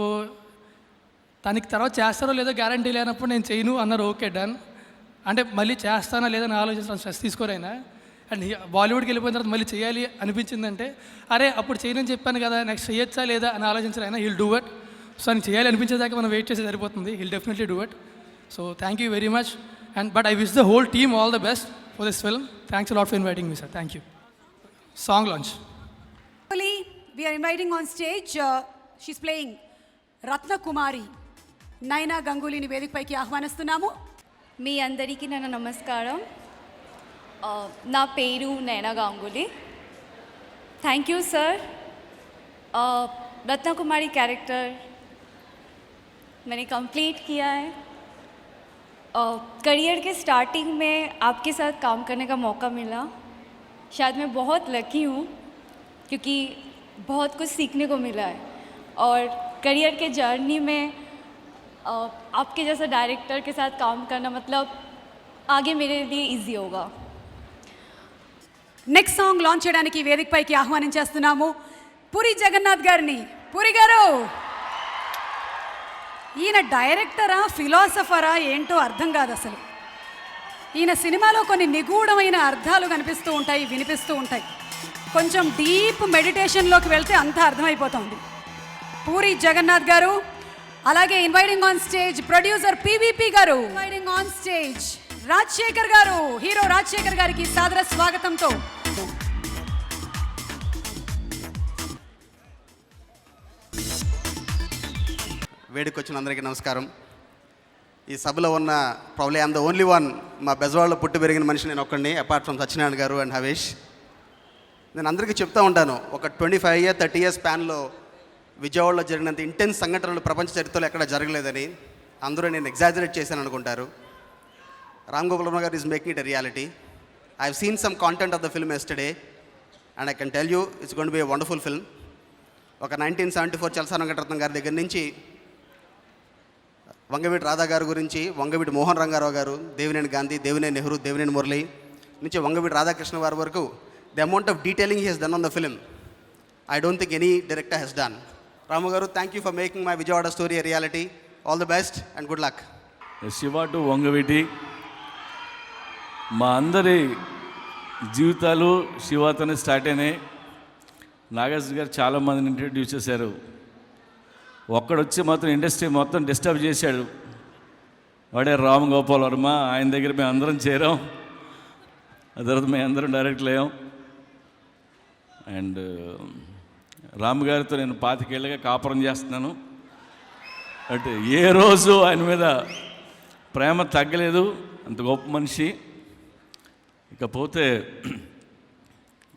తనకి తర్వాత చేస్తారో లేదో గ్యారంటీ లేనప్పుడు నేను చేయను అన్నారు. ఓకే డన్ అంటే మళ్ళీ చేస్తానా లేదని ఆలోచించిన స్ట్రెస్ తీసుకోరైనా. అండ్ బాలీవుడ్కి వెళ్ళిపోయిన తర్వాత మళ్ళీ చేయాలి అనిపించిందంటే అరే అప్పుడు చేయనని చెప్పాను కదా, నెక్స్ట్ చేయొచ్చా లేదా అని ఆలోచించారైనా హీల్ డూ ఇట్. సో ఆయన చేయాలి అనిపించేదాకా మనం వెయిట్ చేసి సరిపోతుంది. Heal definitely do it. So thank you very much. And but I wish the whole team all the best for this film. Thanks a lot for inviting me sir. Thank you. Song launch. We are inviting on stage, she's playing Ratna Kumari. నైనా గంగూలీని వేదికపైకి ఆహ్వానిస్తున్నాము. మీ అందరికీ నా నమస్కారం. నా పేరు నైనా Ganguly. Thank you sir. Ratna Kumari character मैंने कंप्लीट किया है. करियर के स्टार्टिंग में आपके साथ काम करने का मौका मिला. शायद मैं बहुत लकी हूँ क्योंकि बहुत कुछ सीखने को मिला है. और करियर के जर्नी में आपके जैसा डायरेक्टर के साथ काम करना मतलब आगे मेरे लिए इजी होगा. నెక్స్ట్ సాంగ్ లాంచ్ చేయడానికి వేదికపైకి ఆహ్వానించేస్తున్నాము పూరి జగన్నాథ్ గారిని. పూరి గారు, ఈయన డైరెక్టరా ఫిలాసఫరా ఏంటో అర్థం కాదు అసలు. ఈయన సినిమాలో కొన్ని నిగూఢమైన అర్థాలు కనిపిస్తూ ఉంటాయి, వినిపిస్తూ ఉంటాయి. కొంచెం డీప్ మెడిటేషన్లోకి వెళ్తే అంతా అర్థమైపోతుంది. పూరి జగన్నాథ్ గారు, అలాగే inviting on stage producer PVP గారు, ఇన్వైటింగ్ ఆన్ స్టేజ్ రాజశేఖర్ గారు, హీరో రాజశేఖర్ గారికి సాదర స్వాగతంతో. వేడుకొచ్చిన అందరికీ నమస్కారం. ఈ సభలో ఉన్న probably I'm the only one, మా బెజవాడలో పుట్టి పెరిగిన మనిషి నేను ఒక్కడిని, అపార్ట్ ఫ్రమ్ సత్యనారాయణ గారు అండ్ హవేష్. నేను అందరికీ చెప్తూ ఉంటాను, ఒక 25 years 30 years స్పాన్లో విజయవాడలో జరిగినంత ఇంటెన్స్ సంఘటనలు ప్రపంచ చరిత్రలో ఎక్కడ జరగలేదని. అందరూ నేను ఎగ్జాజరేట్ చేశాను అనుకుంటారు. Ram Gopal Varma garu is making it a reality. I have seen some content of the film yesterday and I can tell you it's going to be a wonderful film. ఒక 1974 చలసాని వెంకటరత్నం గారి దగ్గర నుంచి వంగవీటి రాధా గారి గురించి, వంగవీటి మోహన్ రంగారావు గారు, దేవినేని గాంధీ, దేవినేని నెహ్రూ, దేవినేని మురళి నుంచి వంగవీటి రాధాకృష్ణ వారి వరకు the amount of detailing he he's done on the film I don't think any director he's done. Ramu garu, thank you for making my Vijayawada story a reality. All the best and good luck. Siva to Vangaveeti, మా అందరి జీవితాలు శివతోనే స్టార్ట్ అయినాయి. నాగార్జున గారు చాలామందిని ఇంట్రడ్యూస్ చేశారు. ఒక్కడొచ్చి మాత్రం ఇండస్ట్రీ మొత్తం డిస్టర్బ్ చేశాడు, వాడే రామ్ గోపాల్ వర్మ. ఆయన దగ్గర మేము అందరం చేరాం, ఆ తర్వాత మేము అందరం డైరెక్ట్లు అయ్యాం. అండ్ రామ్ గారితో నేను 25 ఏళ్ళుగా కాపురం చేస్తున్నాను. అంటే ఏ రోజు ఆయన మీద ప్రేమ తగ్గలేదు, అంత గొప్ప మనిషి. ఇకపోతే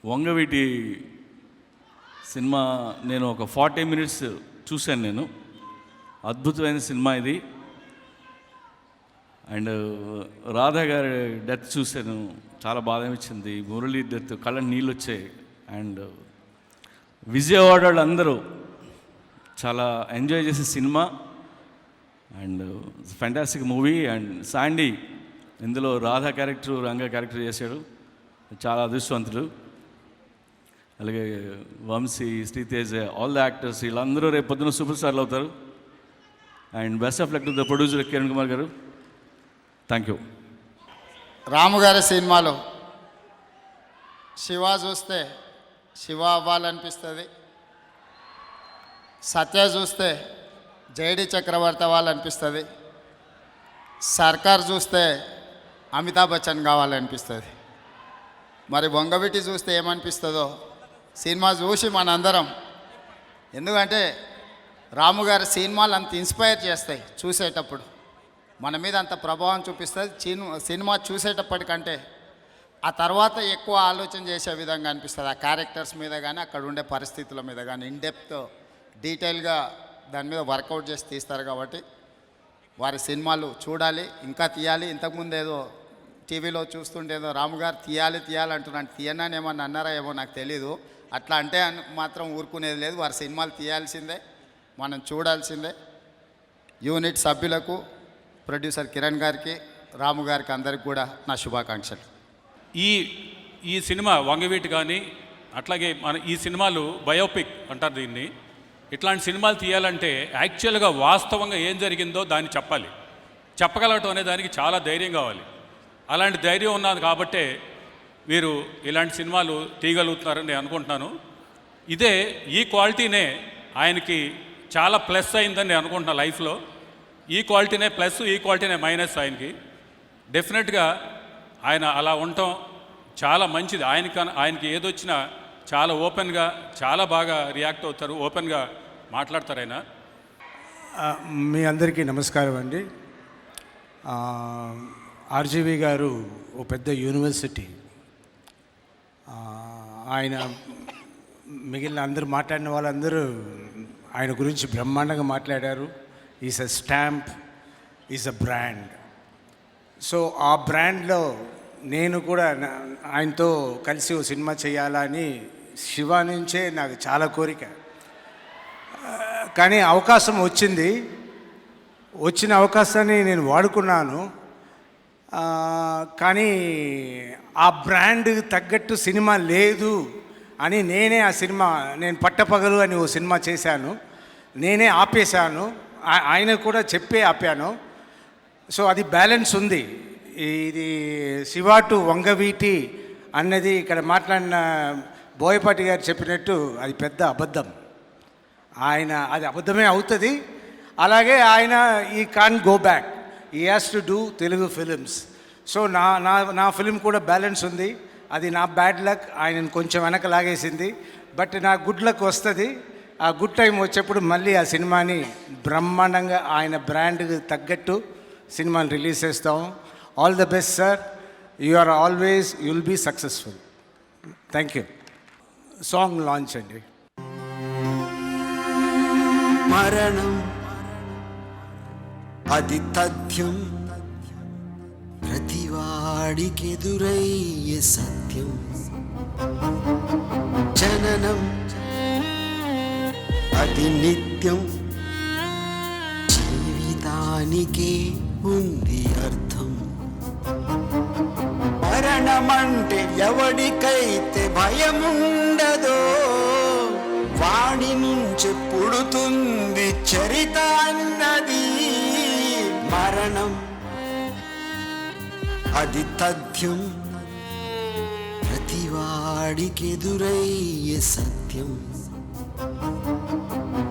వంగవీటి సినిమా నేను ఒక 40 minutes చూశాను. నేను అద్భుతమైన సినిమా ఇది. అండ్ రాధా గారి డెత్ చూశాను, చాలా బాధ అనిపించింది. మురళి డెత్, కళ్ళ నీళ్ళు వచ్చాయి. అండ్ విజయవాడ వాళ్ళందరూ చాలా ఎంజాయ్ చేసే cinema. And fantastic movie. And Sandy ఇందులో రాధా క్యారెక్టర్, రంగా క్యారెక్టర్ చేశాడు, చాలా అదృష్టవంతుడు. అలాగే Vamsi, Sritej, all the actors వీళ్ళందరూ రేపు పొద్దున సూపర్ స్టార్లు అవుతారు. And best of luck to the producer Kiran Kumar garu. Thank you. రాము గారి సినిమాలో శివ చూస్తే శివ అవ్వాలనిపిస్తుంది, సత్య చూస్తే జైడి చక్రవర్తి అవ్వాలనిపిస్తుంది, సర్కార్ చూస్తే అమితాబ్ బచ్చన్ కావాలనిపిస్తుంది. మరి వంగవీటి చూస్తే ఏమనిపిస్తుందో సినిమా చూసి మనందరం, ఎందుకంటే రాము గారి సినిమాలు అంత ఇన్స్పైర్ చేస్తాయి, చూసేటప్పుడు మన మీద అంత ప్రభావం చూపిస్తుంది. సినిమా చూసేటప్పటికంటే ఆ తర్వాత ఎక్కువ ఆలోచన చేసే విధంగా అనిపిస్తుంది. ఆ క్యారెక్టర్స్ మీద కానీ అక్కడ ఉండే పరిస్థితుల మీద కానీ ఇన్డెప్త్ డీటెయిల్గా దాని మీద వర్కౌట్ చేసి తీస్తారు. కాబట్టి వారి సినిమాలు చూడాలి, ఇంకా తీయాలి. ఇంతకుముందు ఏదో టీవీలో చూస్తుంటేదో రాము గారు తీయాలి అంటున్నాను, తీయనని ఏమన్నా అన్నారా ఏమో నాకు తెలీదు. అట్లా అంటే మాత్రం ఊరుకునేది లేదు. వారి సినిమాలు తీయాల్సిందే, మనం చూడాల్సిందే. యూనిట్ సభ్యులకు, ప్రొడ్యూసర్ కిరణ్ గారికి, రాము గారికి అందరికి కూడా నా శుభాకాంక్షలు. ఈ సినిమా వంగవీటి కానీ అట్లాగే మన ఈ సినిమాలు బయోపిక్ అంటారు దీన్ని. ఇట్లాంటి సినిమాలు తీయాలంటే యాక్చువల్గా వాస్తవంగా ఏం జరిగిందో దాన్ని చెప్పాలి. చెప్పగలగటం అనే దానికి చాలా ధైర్యం కావాలి. అలాంటి ధైర్యం ఉన్నది కాబట్టే వీరు ఇలాంటి సినిమాలు తీయగలుగుతున్నారని నేను అనుకుంటున్నాను. ఈ క్వాలిటీనే ఆయనకి చాలా ప్లస్ అయిందని నేను అనుకుంటున్నాను లైఫ్లో. ఈ క్వాలిటీనే ప్లస్, ఈ క్వాలిటీనే మైనస్ ఆయనకి. డెఫినెట్గా ఆయన అలా ఉండటం చాలా మంచిది. ఆయనకి ఏదొచ్చినా చాలా ఓపెన్గా, చాలా బాగా రియాక్ట్ అవుతారు, ఓపెన్గా మాట్లాడతారు ఆయన. మీ అందరికీ నమస్కారం అండి. ఆర్జీవి గారు ఓ పెద్ద యూనివర్సిటీ. ఆయన మిగిలిన అందరూ మాట్లాడిన వాళ్ళందరూ ఆయన గురించి బ్రహ్మాండంగా మాట్లాడారు. Is a stamp, is a brand. So ఆ బ్రాండ్లో నేను కూడా ఆయనతో కలిసి ఓ సినిమా చేయాలని శివ నుంచే నాకు చాలా కోరిక. కానీ అవకాశం వచ్చిన అవకాశాన్ని నేను వాడుకున్నాను. కానీ ఆ బ్రాండ్ తగ్గట్టు సినిమా లేదు అని నేనే ఆ సినిమా, నేను పట్టపగలు అని ఓ సినిమా చేశాను, నేనే ఆపేశాను. ఆయన కూడా చెప్పే ఆపాను. సో అది బ్యాలెన్స్ ఉంది. ఇది శివ టు వంగవీటి అన్నది ఇక్కడ మాట్లాడిన బోయపాటి గారు చెప్పినట్టు అది పెద్ద అబద్ధం. అది అబద్ధమే అవుతుంది. అలాగే ఆయన ఈ కాన్ గో బ్యాక్, ఈ has to do Telugu films. So నా ఫిలిం కూడా బ్యాలెన్స్ ఉంది. అది నా బ్యాడ్ లక్ ఆయనను కొంచెం వెనక లాగేసింది. బట్ నా గుడ్ లక్ వస్తుంది. ఆ గుడ్ టైం వచ్చేప్పుడు మళ్ళీ ఆ సినిమాని బ్రహ్మాండంగా ఆయన బ్రాండ్కి తగ్గట్టు సినిమాని రిలీజ్ చేస్తాం. All the best sir. You will be successful. Thank you. Song launch అండి. మరణం అది తథ్యం, ప్రతివాడికెదురయ్యే సత్యం. జననం అది నిత్యం, జీవితానికే ఉంది అర్థం. మరణమంటే ఎవడికైతే భయముండదో వాడి నుంచి పుడుతుంది చరిత అన్నది. మరణం అది తథ్యం, ప్రతివాడికెదురయ్యే సత్యం.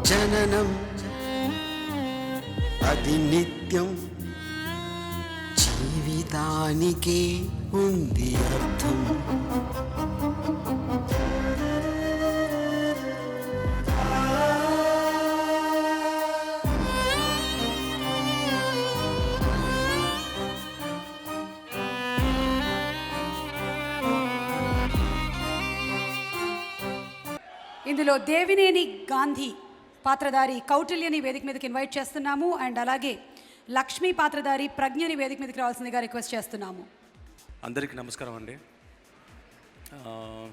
జననం అది నిత్యం, జీవితానికే ఉంది అర్థం. ఇందులో దేవినేని గాంధీ పాత్రధారి కౌటిల్యని వేదిక మీదకి ఇన్వైట్ చేస్తున్నాము. అండ్ అలాగే లక్ష్మీ పాత్రధారి ప్రజ్ఞని వేదిక మీదకి రావాల్సిందిగా రిక్వెస్ట్ చేస్తున్నాము. అందరికీ నమస్కారం అండి.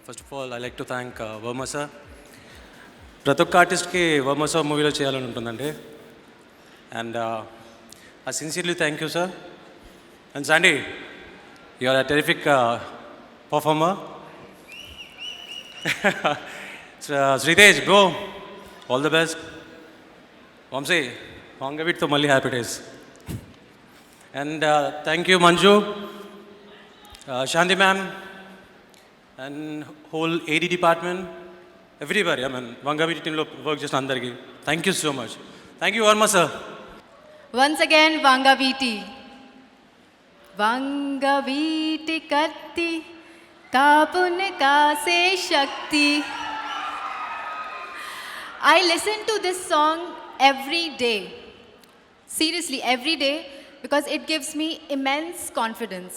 First of all I like to thank Varma sir. ప్రతి ఒక్క ఆర్టిస్ట్కి వర్మ సార్ మూవీలో చేయాలని ఉంటుందండి. And I sincerely thank you sir. And Sandy, you are a terrific performer. Sritej, bro, all the best. Vamsi, వంగవీటితో మళ్ళీ happy days. And thank you Manju, Shanti ma'am and whole AD department, everybody. Vangaveeti టీంలో వర్క్ చేసిన అందరికీ thank you so much. Thank you Varma sir. Once again, Vangaviti. Vangaviti Katti, Kapun Kase Shakti. I listen to this song every day. Seriously, every day, because it gives me immense confidence.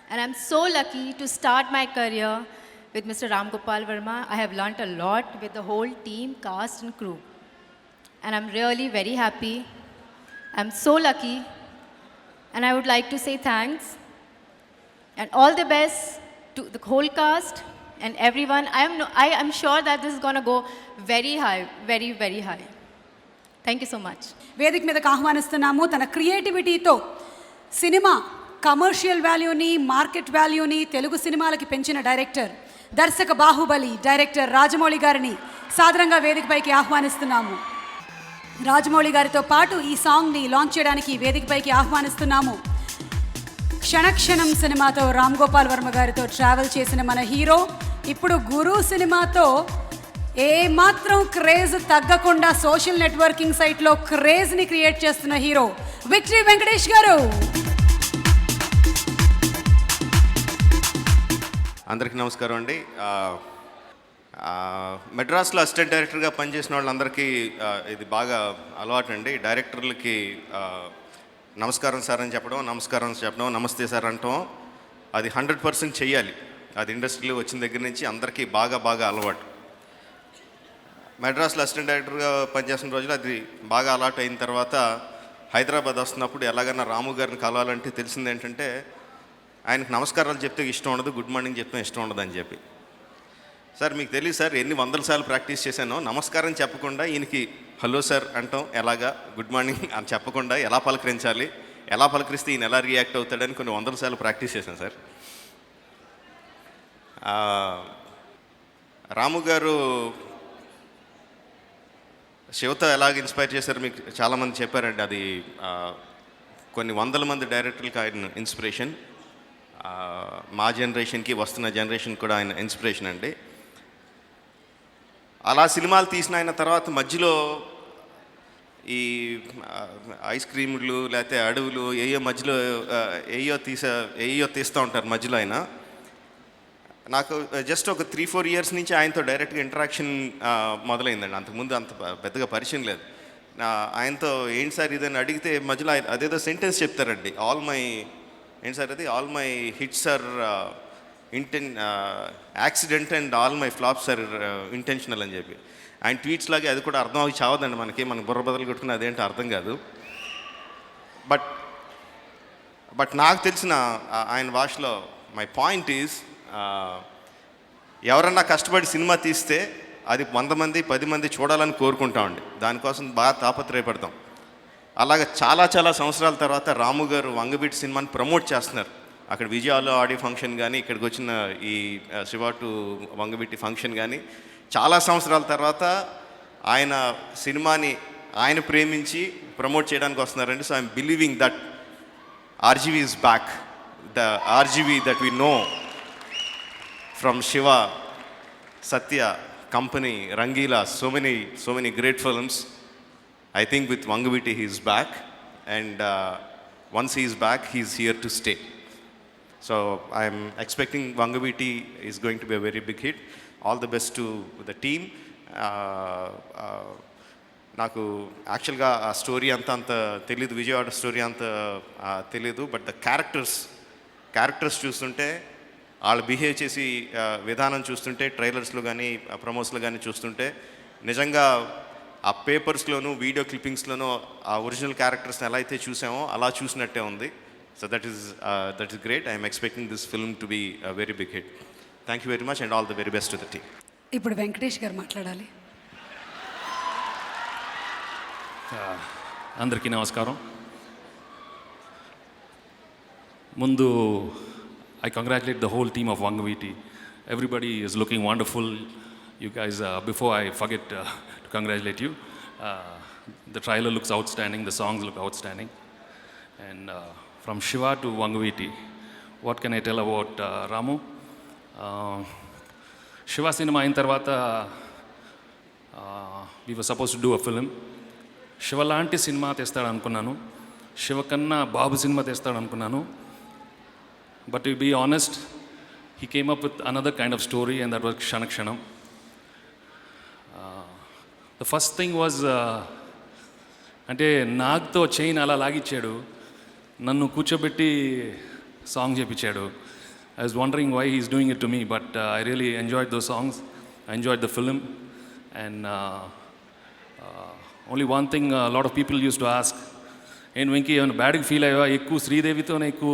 And I'm so lucky to start my career with Mr. Ram Gopal Verma. I have learnt a lot with the whole team, cast and crew. And I'm really very happy. I'm so lucky. And I would like to say thanks and all the best to the whole cast and everyone. I am sure that this is going to go very high, very, very high. Thank you so much. వేదిక మీదకి ఆహ్వానిస్తున్నాము. తన క్రియేటివిటీతో సినిమా కమర్షియల్ వాల్యూని, మార్కెట్ వాల్యూని తెలుగు సినిమాలకి పెంచిన డైరెక్టర్, దర్శక బాహుబలి డైరెక్టర్ రాజమౌళి గారిని సాదరంగా వేదికపైకి ఆహ్వానిస్తున్నాము. రాజమౌళి గారితో పాటు ఈ సాంగ్ని లాంచ్ చేయడానికి వేదికపైకి ఆహ్వానిస్తున్నాము. క్షణక్షణం సినిమాతో రామ్ గోపాల్ వర్మ గారితో ట్రావెల్ చేసిన మన హీరో, ఇప్పుడు గురు సినిమాతో ఏమాత్రం క్రేజ్ తగ్గకుండా సోషల్ నెట్వర్కింగ్ సైట్లో క్రేజ్ని క్రియేట్ చేస్తున్న హీరో విక్టరీ వెంకటేష్ గారు. అందరికీ నమస్కారం అండి. మెడ్రాస్లో అసిస్టెంట్ డైరెక్టర్గా పనిచేసిన వాళ్ళందరికీ ఇది బాగా అలవాటు అండి. డైరెక్టర్లకి నమస్కారం సార్ అని చెప్పడం, నమస్కారం చెప్పడం, నమస్తే సార్ అంటాం, అది 100% చెయ్యాలి. అది ఇండస్ట్రీలో వచ్చిన దగ్గర నుంచి అందరికీ బాగా బాగా అలవాటు. మెడ్రాస్లో అసిస్టెంట్ డైరెక్టర్గా పనిచేసిన రోజులు అది బాగా అలవాటు అయిన తర్వాత హైదరాబాద్ వస్తున్నప్పుడు ఎలాగైనా రాము గారిని కలవాలంటే తెలిసింది ఏంటంటే ఆయనకు నమస్కారాలు చెప్తే ఇష్టం ఉండదు, గుడ్ మార్నింగ్ చెప్తే ఇష్టం ఉండదు అని చెప్పి. సార్ మీకు తెలియదు సార్ ఎన్ని వందల సార్లు ప్రాక్టీస్ చేశానో, నమస్కారం చెప్పకుండా ఈయనకి హలో సార్ అంటాం ఎలాగా, గుడ్ మార్నింగ్ అని చెప్పకుండా ఎలా పలకరించాలి, ఎలా పలకరిస్తే ఈయన ఎలా రియాక్ట్ అవుతాడని కొన్ని వందల సార్లు ప్రాక్టీస్ చేశాను సార్. రాము గారు శివతో ఎలాగ ఇన్స్పైర్ చేశారు మీకు చాలామంది చెప్పారండి. అది కొన్ని వందల మంది డైరెక్టర్లకు ఆయన ఇన్స్పిరేషన్, మా జనరేషన్కి వస్తున్న జనరేషన్ కూడా ఆయన ఇన్స్పిరేషన్ అండి. అలా సినిమాలు తీసిన ఆయన తర్వాత మధ్యలో ఈ ఐస్ క్రీములు లేకపోతే అడవులు మధ్యలో ఏయో తీస్తూ ఉంటారు మధ్యలో. ఆయన నాకు జస్ట్ ఒక 3-4 ఇయర్స్ నుంచి ఆయనతో డైరెక్ట్గా ఇంటరాక్షన్ మొదలైందండి. అంతకుముందు అంత పెద్దగా పరిచయం లేదు. ఆయనతో ఏంటి సార్ ఇదని అడిగితే మధ్యలో అదేదో సెంటెన్స్ చెప్తారండి, ఏంటి సార్ అది, all my hits are accident and all my flops are intentional అని చెప్పి. ఆయన ట్వీట్స్ లాగే అది కూడా అర్థం అవి చావదండి మనకి, మన బుర్ర బదులు కొట్టుకుని అదేంటో అర్థం కాదు. బట్ నాకు తెలిసిన ఆయన భాషలో మై పాయింట్ ఈజ్, ఎవరన్నా కష్టపడి సినిమా తీస్తే అది 100 మంది 10 మంది చూడాలని కోరుకుంటామండి, దానికోసం బాగా తాపత్రయపడతాం. అలాగే చాలా చాలా సంవత్సరాల తర్వాత రాము గారు వంగవీటి సినిమాని ప్రమోట్ చేస్తున్నారు. అక్కడ విజయాలో ఆడియో ఫంక్షన్ కానీ, ఇక్కడికి వచ్చిన ఈ శివ టు వంగవీటి ఫంక్షన్ కానీ, చాలా సంవత్సరాల తర్వాత ఆయన సినిమాని ఆయన ప్రేమించి ప్రమోట్ చేయడానికి వస్తున్నారండి. So I'm believing that RGV is back. The RGV that we know from Shiva, Satya, Company, Rangila, so many great films. I think with Vangaviti he is back, and once he is back, he is here to stay. So I am expecting Vangaviti is going to be a very big hit. All the best to the team. నాకు యాక్చువల్గా ఆ స్టోరీ అంత తెలీదు, విజయవాడ స్టోరీ అంత తెలీదు. బట్ ద క్యారెక్టర్స్ చూస్తుంటే, వాళ్ళు బిహేవ్ చేసి విధానం చూస్తుంటే, ట్రైలర్స్లో కానీ ప్రమోస్లో కానీ చూస్తుంటే, నిజంగా ఆ పేపర్స్లోనూ వీడియో క్లిప్పింగ్స్లోనూ ఆ ఒరిజినల్ క్యారెక్టర్స్ని ఎలా అయితే చూసామో అలా చూసినట్టే ఉంది. So that is great. I'm expecting this film to be a very big hit. Thank you very much and all the very best to the team. ఇప్పుడు వెంకటేష్ గారు మాట్లాడాలి. అందరికీ నమస్కారం. ముందు I congratulate the whole team of Vangaviti. Everybody is looking wonderful. You guys, before I forget to congratulate you, The trailer looks outstanding, the songs look outstanding. And from Shiva to Vangaviti, what can I tell about Ramu? Shiva cinema అయిన తర్వాత we were supposed to do a film. Shiva లాంటి సినిమా తెస్తాడు అనుకున్నాను, శివ కన్నా బాబు సినిమా తెస్తాడు అనుకున్నాను. But to be honest, he came up with another kind of story, and that was Kshanam. The first thing was, అంటే నాగ్తో చైన్ అలా లాగిచ్చాడు, నన్ను కూర్చోబెట్టి song చేపించాడు. I was wondering why he's doing it to me, but I really enjoyed those songs. I enjoyed the film. And only one thing a lot of people used to ask, ఏం వెంకీ ఏమైనా బ్యాడ్గా ఫీల్ అయ్యా, ఎక్కువ శ్రీదేవితోనే ఎక్కువ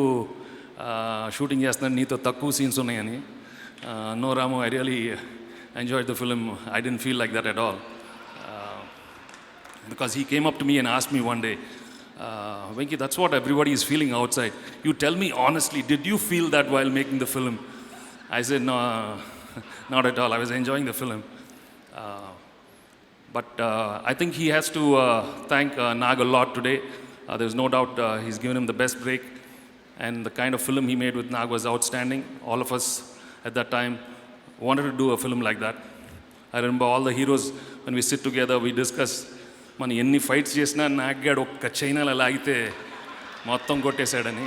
షూటింగ్ చేస్తున్నాడు, నీతో తక్కువ సీన్స్ ఉన్నాయని. No Ramu, I really enjoyed the film. I didn't feel like that at all. Because he came up to me and asked me one day, Venki, that's what everybody is feeling outside. You tell me honestly, did you feel that while making the film? I said, no, not at all. I was enjoying the film. But I think he has to thank Nag a lot today. There's no doubt he's given him the best break. And the kind of film he made with Nag was outstanding. All of us at that time wanted to do a film like that. I remember all the heroes, when we sit together, we discuss, మనం ఎన్ని ఫైట్స్ చేసినా నాగ్గాడు ఒక్క చైనాలో లాగితే మొత్తం కొట్టేశాడని.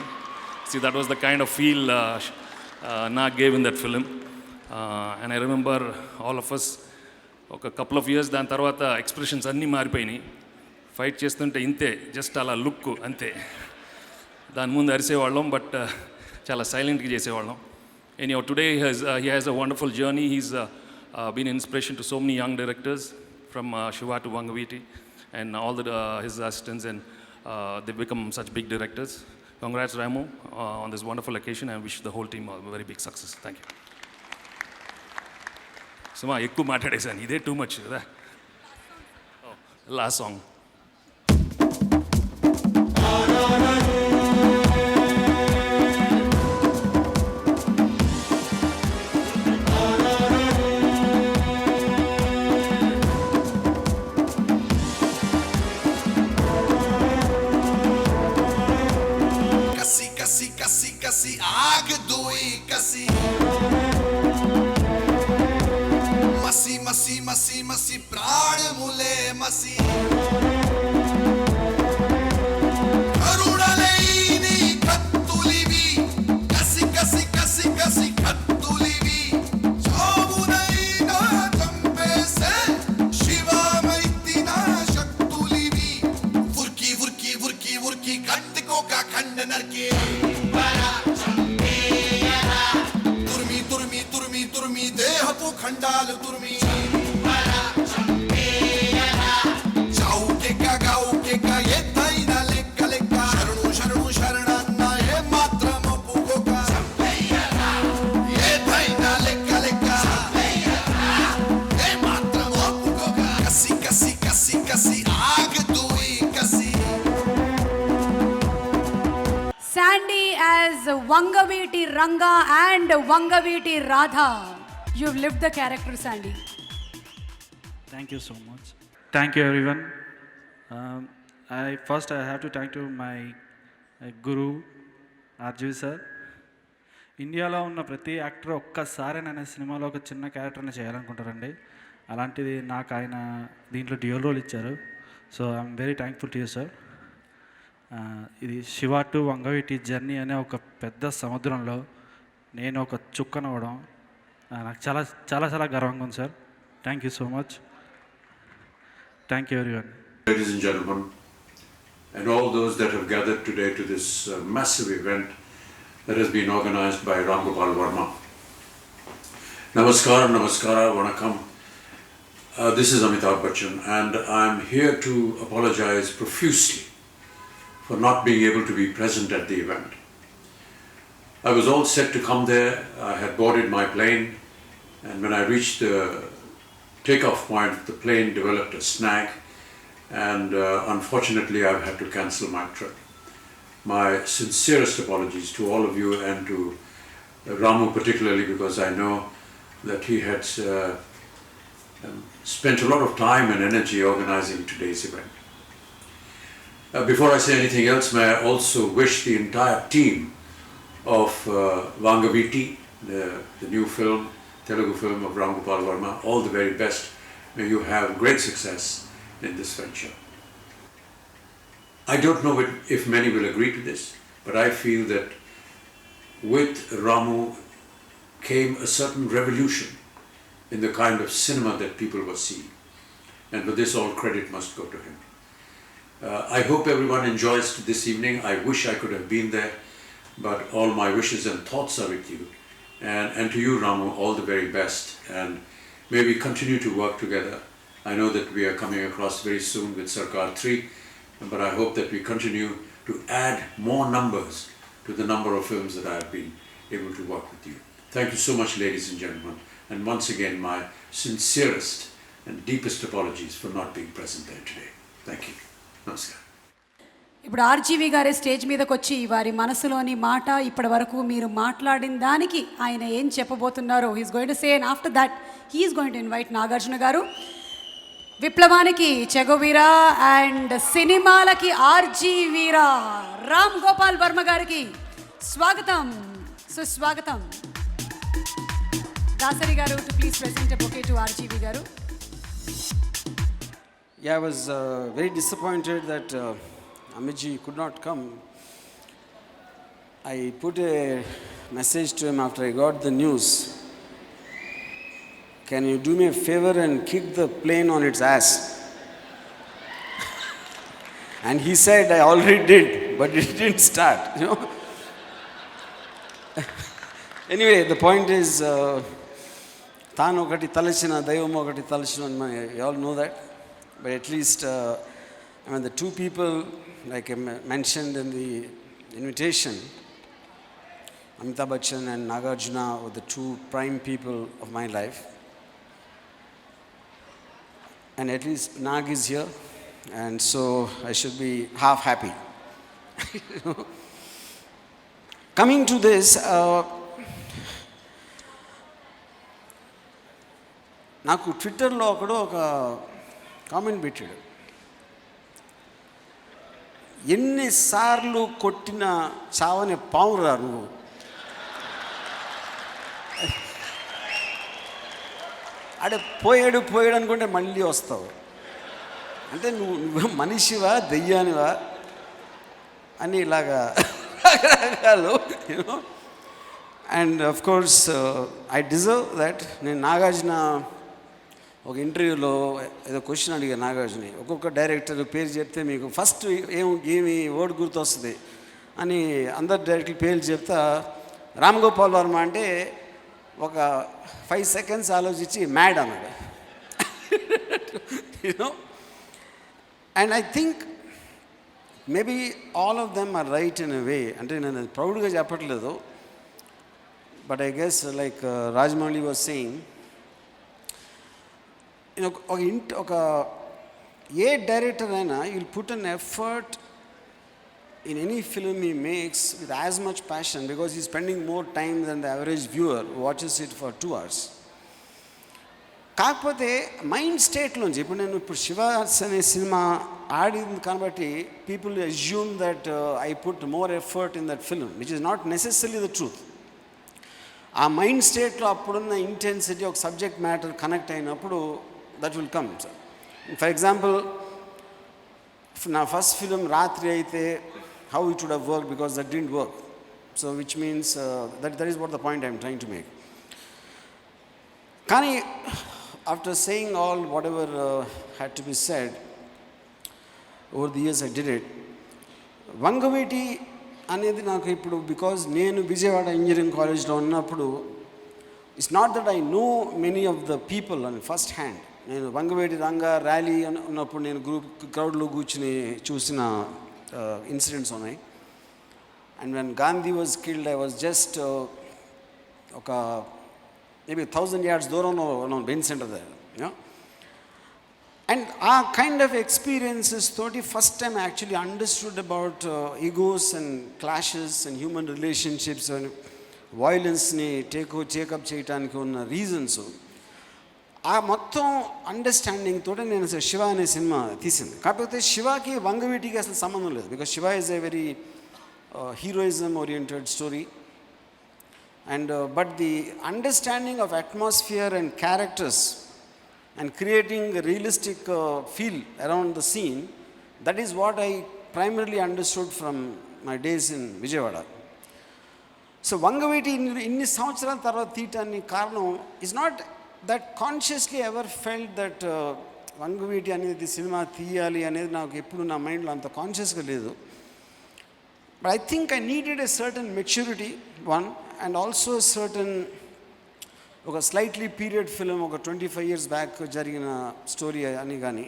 See, that was the kind of feel Nag gave in that film. And I remember all of us, ఒక కపుల్ ఆఫ్ ఇయర్స్ దాని తర్వాత ఎక్స్ప్రెషన్స్ అన్నీ మారిపోయినాయి. ఫైట్ చేస్తుంటే ఇంతే, జస్ట్ అలా లుక్ అంతే. దాని ముందు అరిసేవాళ్ళం, బట్ చాలా సైలెంట్గా చేసేవాళ్ళం. Anyhow, today he has a wonderful journey. He's been an inspiration to so many young directors, from Shiva to Vangaviti, and all his assistants, and they've become such big directors. Congrats, Ramu, on this wonderful occasion, and I wish the whole team a very big success. Thank you. Suma, ekku maatadesanu, ide too much kada. Last song. कसी आग दुई कसी मसी मसी मसी मसी प्राण मुले मसी करुणलेनी कत्तुलिवी कसी कसी कसी कसी कत्तुलिवी चामुनैना चंपेसे शिवा मैत्तिना शक्तुलिवी वुर्की वुर्की वुर्की वुर्की गंटको का खंड नरके तुर्मी देहपु खंडाल तुर्मी जाऊ के का ये तैना लेक्का लेक्का शरणु शरणु शरणन्न ये मात्र मपुको का ये तैना लेक्का लेक्का ये मात्र मपुको का कसी कसी कसी कसी आग दुई कसी. Sandy as Vangaviti Ranga and Vangaviti Radha. You've lived the character, Sandy. Thank you so much. Thank you, everyone. I have to thank to my guru, Arjun sir. ఇండియాలో ఉన్న ప్రతి యాక్టర్ ఒక్కసారి నేను సినిమాలో ఒక చిన్న క్యారెక్టర్ని చేయాలనుకుంటారండి. అలాంటిది నాకు ఆయన దీంట్లో డ్యూయల్ రోల్ ఇచ్చారు. So I'm very thankful to you sir. ఇది శివ టు వంగవీటి జర్నీ అనే ఒక పెద్ద సముద్రంలో నేను ఒక చుక్కనవ్వడం నాకు చాలా చాలా చాలా గర్వంగా ఉంది sir. Thank you so much. Thank you everyone. Ladies and gentlemen, and all those that have gathered today to this massive event that has been organized by Ram Gopal Varma. Namaskaram, namaskara, vanakkam. This is Amitabh Bachchan, and I'm here to apologize profusely for not being able to be present at the event. I was all set to come there. I had boarded my plane, and when I reached the takeoff point, the plane developed a snag, and unfortunately I've had to cancel my trip. My sincerest apologies to all of you, and to Ramu particularly, because I know that he had spent a lot of time and energy organizing today's event. Before I say anything else, may I also wish the entire team of Vangaviti, the new film, Telugu film of Ram Gopal Varma, all the very best. May you have great success in this venture. I don't know if many will agree to this, but I feel that with Ramu came a certain revolution in the kind of cinema that people were seeing. And for this, all credit must go to him. I hope everyone enjoys this evening. I wish I could have been there, but all my wishes and thoughts are with you. And to you, Ramu, all the very best. And may we continue to work together. I know that we are coming across very soon with Sarkar 3, but I hope that we continue to add more numbers to the number of films that I have been able to work with you. Thank you so much, ladies and gentlemen. And once again, my sincerest and deepest apologies for not being present there today. Thank you. Namaskar. ఇప్పుడు ఆర్జీవి గారే స్టేజ్ మీదకి వచ్చి వారి మనసులోని మాట ఇప్పటి వరకు మీరు మాట్లాడిన దానికి ఆయన ఏం చెప్పబోతున్నారో he's going to say, and after that he's going to invite Nagarjuna garu. విప్లవానికి చెగోవీరా అండ్ సినిమాలకి ఆర్జీ వీరా రామ్ గోపాల్ వర్మ గారికి స్వాగతం, సుస్వాగతం. Dasari garu to please present a bouquet to RGV garu. Yeah, I was very disappointed that Amitji could not come. I put a message to him after I got the news. Can you do me a favor and kick the plane on its ass? And he said, I already did, but it didn't start, you know. Anyway, the point is, Tanu okati talachina, Daivam okati talachina, you all know that. But at least, I mean, the two people, like I mentioned in the invitation, Amitabh Bachchan and Nagarjuna were the two prime people of my life. And at least Nag is here, and so I should be half happy. Coming to this, నాకు ట్విట్టర్లో ఒకడు ఒక కామెంట్ పెట్టాడు, ఎన్నిసార్లు కొట్టిన చావని పావురా నువ్వు. ఆడే పోయాడు అనుకుంటే మళ్ళీ వస్తావు. అంటే నువ్వు మనిషివా దెయ్యానివా అని ఇలాగా రకరకాలు, you know. And of course I deserve that. నేను నాగార్జున ఒక ఇంటర్వ్యూలో ఏదో క్వశ్చన్ అడిగాను నాగార్జున, ఒక్కొక్క డైరెక్టర్ పేరు చెప్తే మీకు ఫస్ట్ ఏమి వర్డ్ గుర్తొస్తుంది అని అందరు డైరెక్టర్ పేర్లు చెప్తా రామ్ గోపాల్ వర్మ అంటే ఒక 5 seconds ఆలోచించి మ్యాడ్ అన్నాడు, you know. And I think maybe all of them are right in a way. అంటే నేను ప్రౌడ్గా చెప్పట్లేదు, but I guess like Rajamouli was saying, ఒక ఏ డైరెక్టర్ అయినా will put an effort in any film he makes with as much passion because he's spending more time than the average viewer who watches it for 2 hours. కాకపోతే మైండ్ స్టేట్లోంచి ఇప్పుడు శివ అనే సినిమా ఆడింది కాబట్టి people assume that I put more effort in that film, which is not necessary the truth. ఆ మైండ్ స్టేట్లో అప్పుడున్న ఇంటెన్సిటీ ఒక సబ్జెక్ట్ మ్యాటర్ కనెక్ట్ అయినప్పుడు that will come. For example నా ఫస్ట్ ఫిలిం రాత్రి అయితే how it would have worked, because that didn't work. So which means that is what the point I'm trying to make. Kani, after saying all whatever had to be said, over the years I did it. Vangaveti అనేది నాకు ఇప్పుడు బికాజ్ నేను విజయవాడ ఇంజనీరింగ్ కాలేజ్లో ఉన్నప్పుడు it's not that I know many of the people and first hand. నేను వంగవేటి రంగా ర్యాలీ ఉన్నప్పుడు నేను క్రౌడ్లో కూర్చుని చూసిన ఇన్సిడెంట్స్ ఉన్నాయి. And when Gandhi was killed I was just ఒక మేబీ 1000 yards దూరంలో ఉన్నాను బెంచ్ సెంటర్ దగ్గర. అండ్ ఆ కైండ్ ఆఫ్ ఎక్స్పీరియన్సెస్ తోటి first time actually understood about egos and clashes and human relationships and వయలెన్స్ని టేకప్ చేయడానికి ఉన్న రీజన్స్. ఆ మొత్తం అండర్స్టాండింగ్ తోటి నేను అసలు శివ అనే సినిమా తీసింది. కాకపోతే శివకి వంగవీటికి అసలు సంబంధం లేదు. Because Shiva is a very heroism oriented story. And but the understanding of atmosphere and characters and creating a realistic feel around the scene, that is what I primarily understood from my days in Vijayawada. So Vangaviti inni samvatsaraల తర్వాత తీయటానికి కారణం is not that consciously ever felt that Vangaviti అనేది సినిమా తీయాలి అనేది నాకు ఎప్పుడు నా మైండ్లో అంత కాన్షియస్గా లేదు. But I think I needed a certain maturity, one, and also a certain ఒక స్లైట్లీ పీరియడ్ ఫిలిం, ఒక 25 years బ్యాక్ జరిగిన స్టోరీ అని కానీ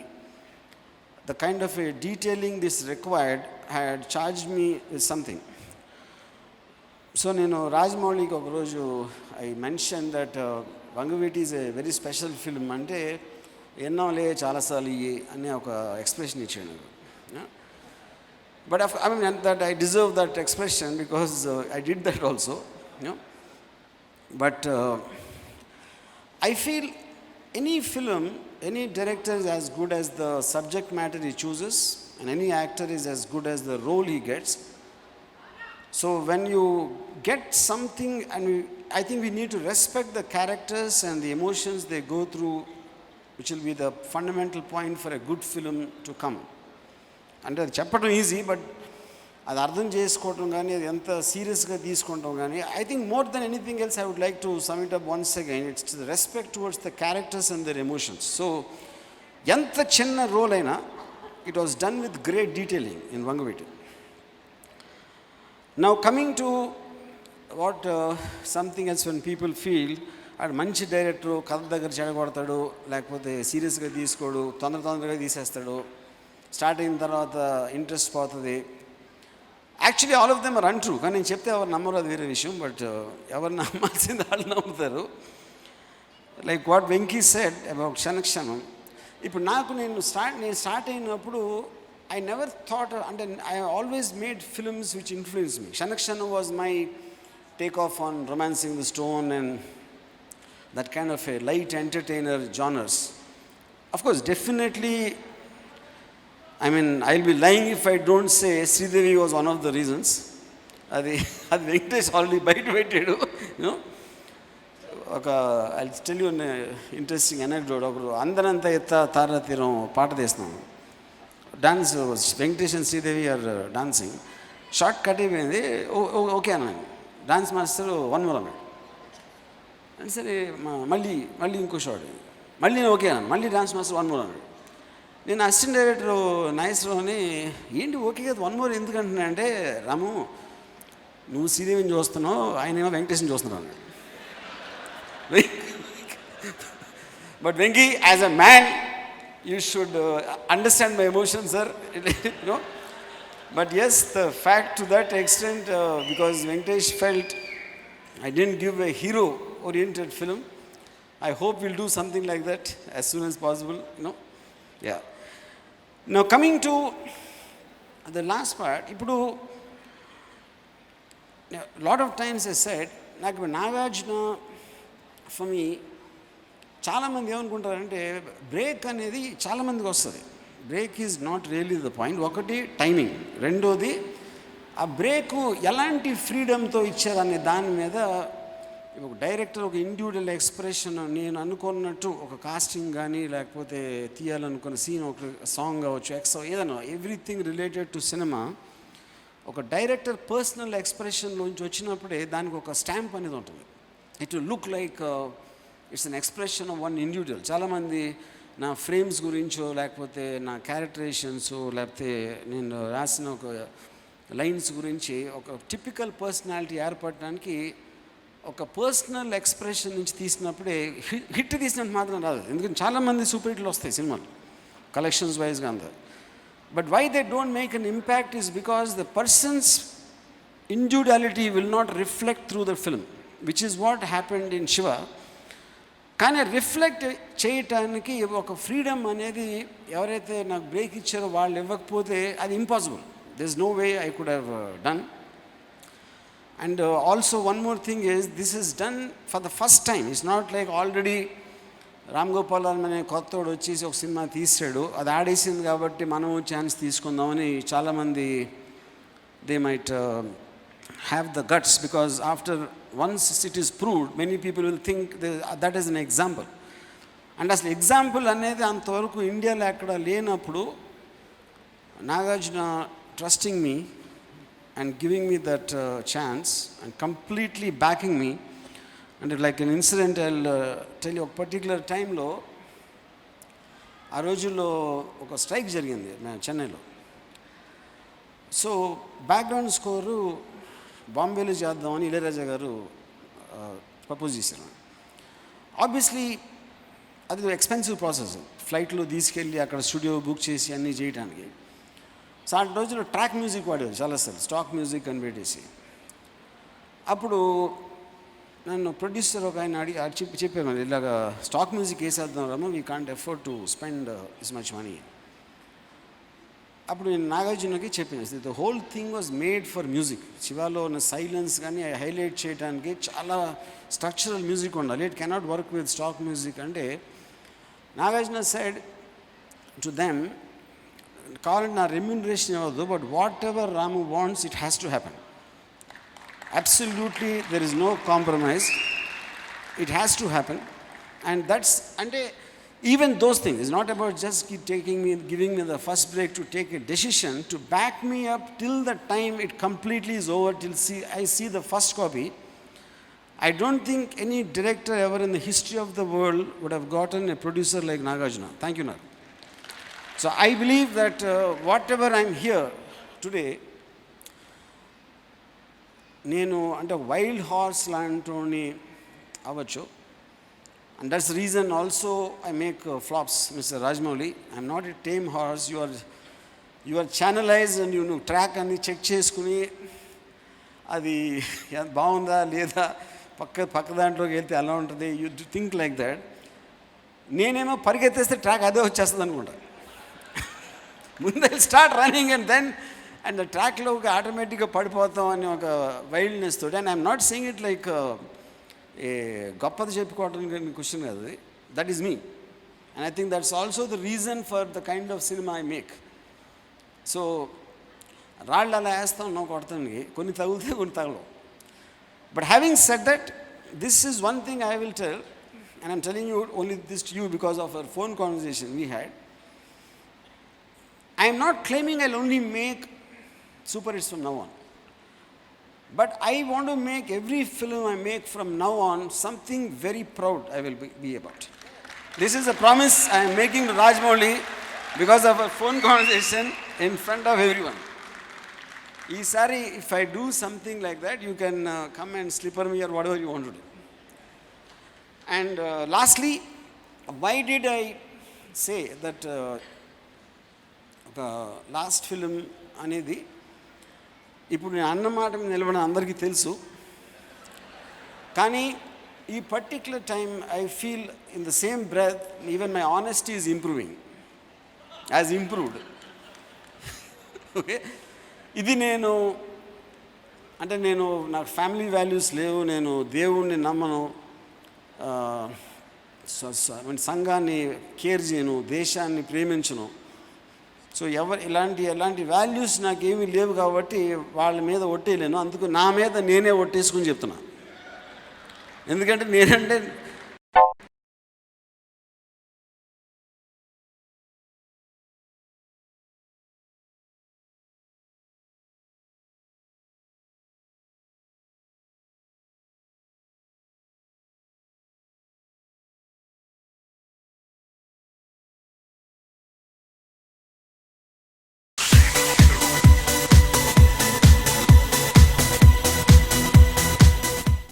the kind of A detailing this required had charge me with something. So నేను రాజమౌళికి ఒకరోజు I mention that Vangaveeti is a very special film అంటే ఎన్నోలే చాలాసార్లు ఇయ్యి అనే ఒక ఎక్స్ప్రెషన్ ఇచ్చాను. But I mean that I deserve that expression because I did that also. But I feel any film, any director is as good as the subject matter he chooses, and any actor is as good as the role he gets. So when you get something, and I think we need to respect the characters and the emotions they go through, which will be the fundamental point for a good film to come. And అది చెప్పడం ఈజీ, బట్ అది అర్థం చేసుకోవటం కానీ అది ఎంత సీరియస్గా తీసుకుంటాం కానీ I think more than anything else I would like to sum it up once again, it's the respect towards the characters and their emotions. So ఎంత చిన్న రోల్ అయినా it was done with great detailing in Vangaveeti. Now coming to what something else when people feel అటు మంచి డైరెక్టరు కథ దగ్గర చెడగొడతాడు, లేకపోతే సీరియస్గా తీసుకోడు, తొందరగా తీసేస్తాడు, స్టార్ట్ అయిన తర్వాత ఇంట్రెస్ట్ పోతుంది. Actually all of them are untrue. కానీ నేను చెప్తే ఎవరు నమ్మరు, అది వేరే విషయం. బట్ ఎవరు నమ్మాల్సింది వాళ్ళు నమ్ముతారు. Like what Venky said about Kshanakshanam. ఇప్పుడు నేను స్టార్ట్ అయినప్పుడు ఐ నెవర్ థాట్, అంటే I always made films which influence me. Kshanakshanam was my take off on Romancing the Stone and that kind of a light entertainer genres. Of course definitely I mean, I'll be lying if I don't say Sridevi was one of the reasons. అది వెంకటేష్ ఆల్రెడీ బయట పెట్టాడు. I'll tell you an interesting anecdote. ఒకరు అందరంతా ఎత్త తారా తీరం పాట తీస్తున్నాను. Dance Venkatesh and Sridevi are dancing. Short cut అయిపోయింది. ఓకే అన్నాను. డాన్స్ మాస్టర్ 1 more అన్నాడు. అంటే సరే మళ్ళీ ఇంకో షార్ట్, మళ్ళీ నేను ఓకే అన్నాను. మళ్ళీ డాన్స్ మాస్టర్ 1 more అన్నాడు. నేను అసిస్టెంట్ డైరెక్టర్ నాగేశ్వరరావుని ఏంటి ఓకే కదా 1 more ఎందుకంటున్నా అంటే, రాము నువ్వు శ్రీదేవిని చూస్తున్నావు, ఆయన ఏమో వెంకటేష్ని చూస్తున్నావు అన్నాడు. But Venky as a man you should understand my emotion sir. But yes the fact to that extent because Venkatesh felt I didn't give a hero oriented film. I hope will do something like that as soon as possible. Yeah. Now coming to the last part, ఇప్పుడు lot of times I said నాకు నాగార్జున ఫర్ మీ చాలామంది ఏమనుకుంటారంటే బ్రేక్ అనేది చాలామందికి వస్తుంది. Break is not really the point. ఒకటి టైమింగ్, రెండోది ఆ బ్రేకు ఎలాంటి ఫ్రీడమ్తో ఇచ్చారనే దాని మీద ఒక డైరెక్టర్ ఒక ఇండివిజువల్ ఎక్స్ప్రెషన్, నేను అనుకున్నట్టు ఒక కాస్టింగ్ కానీ లేకపోతే తీయాలనుకున్న సీన్, ఒక సాంగ్ కావచ్చు, ఏదైనా ఎవ్రీథింగ్ రిలేటెడ్ టు సినిమా ఒక డైరెక్టర్ పర్సనల్ ఎక్స్ప్రెషన్లోంచి వచ్చినప్పుడే దానికి ఒక స్టాంప్ అనేది ఉంటుంది. It will look like it's an expression of one individual. చాలామంది నా ఫ్రేమ్స్ గురించో లేకపోతే నా క్యారెక్టరేషన్స్ లేకపోతే నేను రాసిన ఒక లైన్స్ గురించి ఒక టిపికల్ పర్సనాలిటీ ఏర్పడడానికి ఒక పర్సనల్ ఎక్స్ప్రెషన్ నుంచి తీసినప్పుడే హిట్ తీసినట్టు మాత్రం రాదు. ఎందుకంటే చాలామంది సూపర్ హిట్లు వస్తాయి సినిమాలు కలెక్షన్స్ వైజ్గా అంతా. But why they don't make an impact is because the person's individuality will not reflect through the film, which is what happened in Siva. కానీ రిఫ్లెక్ట్ చేయటానికి ఒక ఫ్రీడమ్ అనేది ఎవరైతే నాకు బ్రేక్ ఇచ్చారో వాళ్ళు ఇవ్వకపోతే అది impossible. There is no way I could have done. And also one more thing is, this is done for the first time. It's not like already Ram Gopal Varma అనే కొత్తోడు వచ్చేసి ఒక సినిమా తీసాడు, అది ఆడేసింది కాబట్టి మనం ఛాన్స్ తీసుకుందామని చాలామంది they might have the guts, because after once it is proved many people will think that is an example. And అసలు ఎగ్జాంపుల్ అనేది అంతవరకు ఇండియాలో ఎక్కడ లేనప్పుడు Nagarjuna trusting me and giving me that chance and completely backing me. And like an incident, I'll tell you, a particular time lo ఆ రోజుల్లో ఒక స్ట్రైక్ జరిగింది చెన్నైలో. సో బ్యాక్గ్రౌండ్ స్కోరు బాంబేలో చేద్దామని ఇళయరాజా గారు ప్రపోజ్ చేశారు. ఆబ్వియస్లీ అది ఎక్స్పెన్సివ్ ప్రాసెస్, ఫ్లైట్లో తీసుకెళ్ళి అక్కడ స్టూడియో బుక్ చేసి అన్నీ చేయడానికి. సో ఆ రోజుల్లో ట్రాక్ మ్యూజిక్ వాడేది చాలాసార్లు, స్టాక్ మ్యూజిక్ అని పెట్టేసి. అప్పుడు నన్ను ప్రొడ్యూసర్ ఒక ఆయన చెప్పాను, మరి ఇలాగ స్టాక్ మ్యూజిక్ వేసేద్దాం రమ్మ, we can't afford to spend is much money. అప్పుడు నేను నాగార్జునకి చెప్పాను, the whole thing was made for music. శివాలో ఉన్న సైలెన్స్ కానీ హైలైట్ చేయడానికి చాలా స్ట్రక్చరల్ మ్యూజిక్ ఉండాలి, it cannot work with stock music. అంటే నాగార్జున సైడ్ టు దెమ్, కావాలంటే నా రెమ్యూనరేషన్ అవ్వదు, but whatever Ramu wants it has to happen. Absolutely there is no compromise, it has to happen. And that's అంటే even those things is not about just giving me the first break to take a decision to back me up till the time it completely is over, till I see the first copy. I don't think any director ever in the history of the world would have gotten a producer like Nagarjuna. Thank you, Nag. So I believe that whatever I'm here today, నేను అంటే వైల్డ్ హార్స్ లాంటి అవ్వచ్చు. And that's the reason also I make flops, Mr. Rajmouli. I'm not a tame horse. You are channelized and you track and check చేసుకుని అది బాగుందా లేదా పక్క దాంట్లోకి వెళ్తే ఎలా ఉంటుంది, యూ థింక్ లైక్ దట్. నేనేమో పరిగెత్తేస్తే ట్రాక్ అదే వచ్చేస్తుంది అనుకుంటా. ముందు స్టార్ట్ రన్నింగ్ అండ్ ట్రాక్లో ఆటోమేటిక్గా పడిపోతాం అని ఒక వైల్డ్నెస్ తోటి. And I'm not saying it like ఏ గొప్పది చెప్పుకోవడానికి క్వశ్చన్ కాదు, that is me. And I think that's also the reason for the kind of cinema I make. So రాళ్ళు అలా వేస్తాం, నో కొడతానికి కొన్ని తగులుతాయి, కొన్ని తగలవు. But having said that, this is one thing I will tell, and I'm telling you only this to you because of our phone conversation we had. I am not claiming I'll only make super hits from now on. But I want to make every film I make from now on something very proud I will be about. This is a promise I am making to Rajmouli because of our phone conversation in front of everyone. Sorry, if I do something like that, you can come and slipper me or whatever you want to do. And lastly, why did I say that last film అనేది ఇప్పుడు నేను అన్నమాట నిలబడిన అందరికీ తెలుసు. కానీ ఈ particular time I feel in the same breath even my honesty is improving, as improved. Okay, ఇది నేను నాకు ఫ్యామిలీ వాల్యూస్ లేవు, నేను దేవుణ్ణి నమ్మను, సంఘాన్ని కేర్ చేయను, దేశాన్ని ప్రేమించను. సో ఎలాంటి వాల్యూస్ నాకేమీ లేవు కాబట్టి వాళ్ళ మీద ఒట్టేయలేను. అందుకు నా మీద నేనే ఒట్టేసుకుని చెప్తున్నా. ఎందుకంటే నేనంటే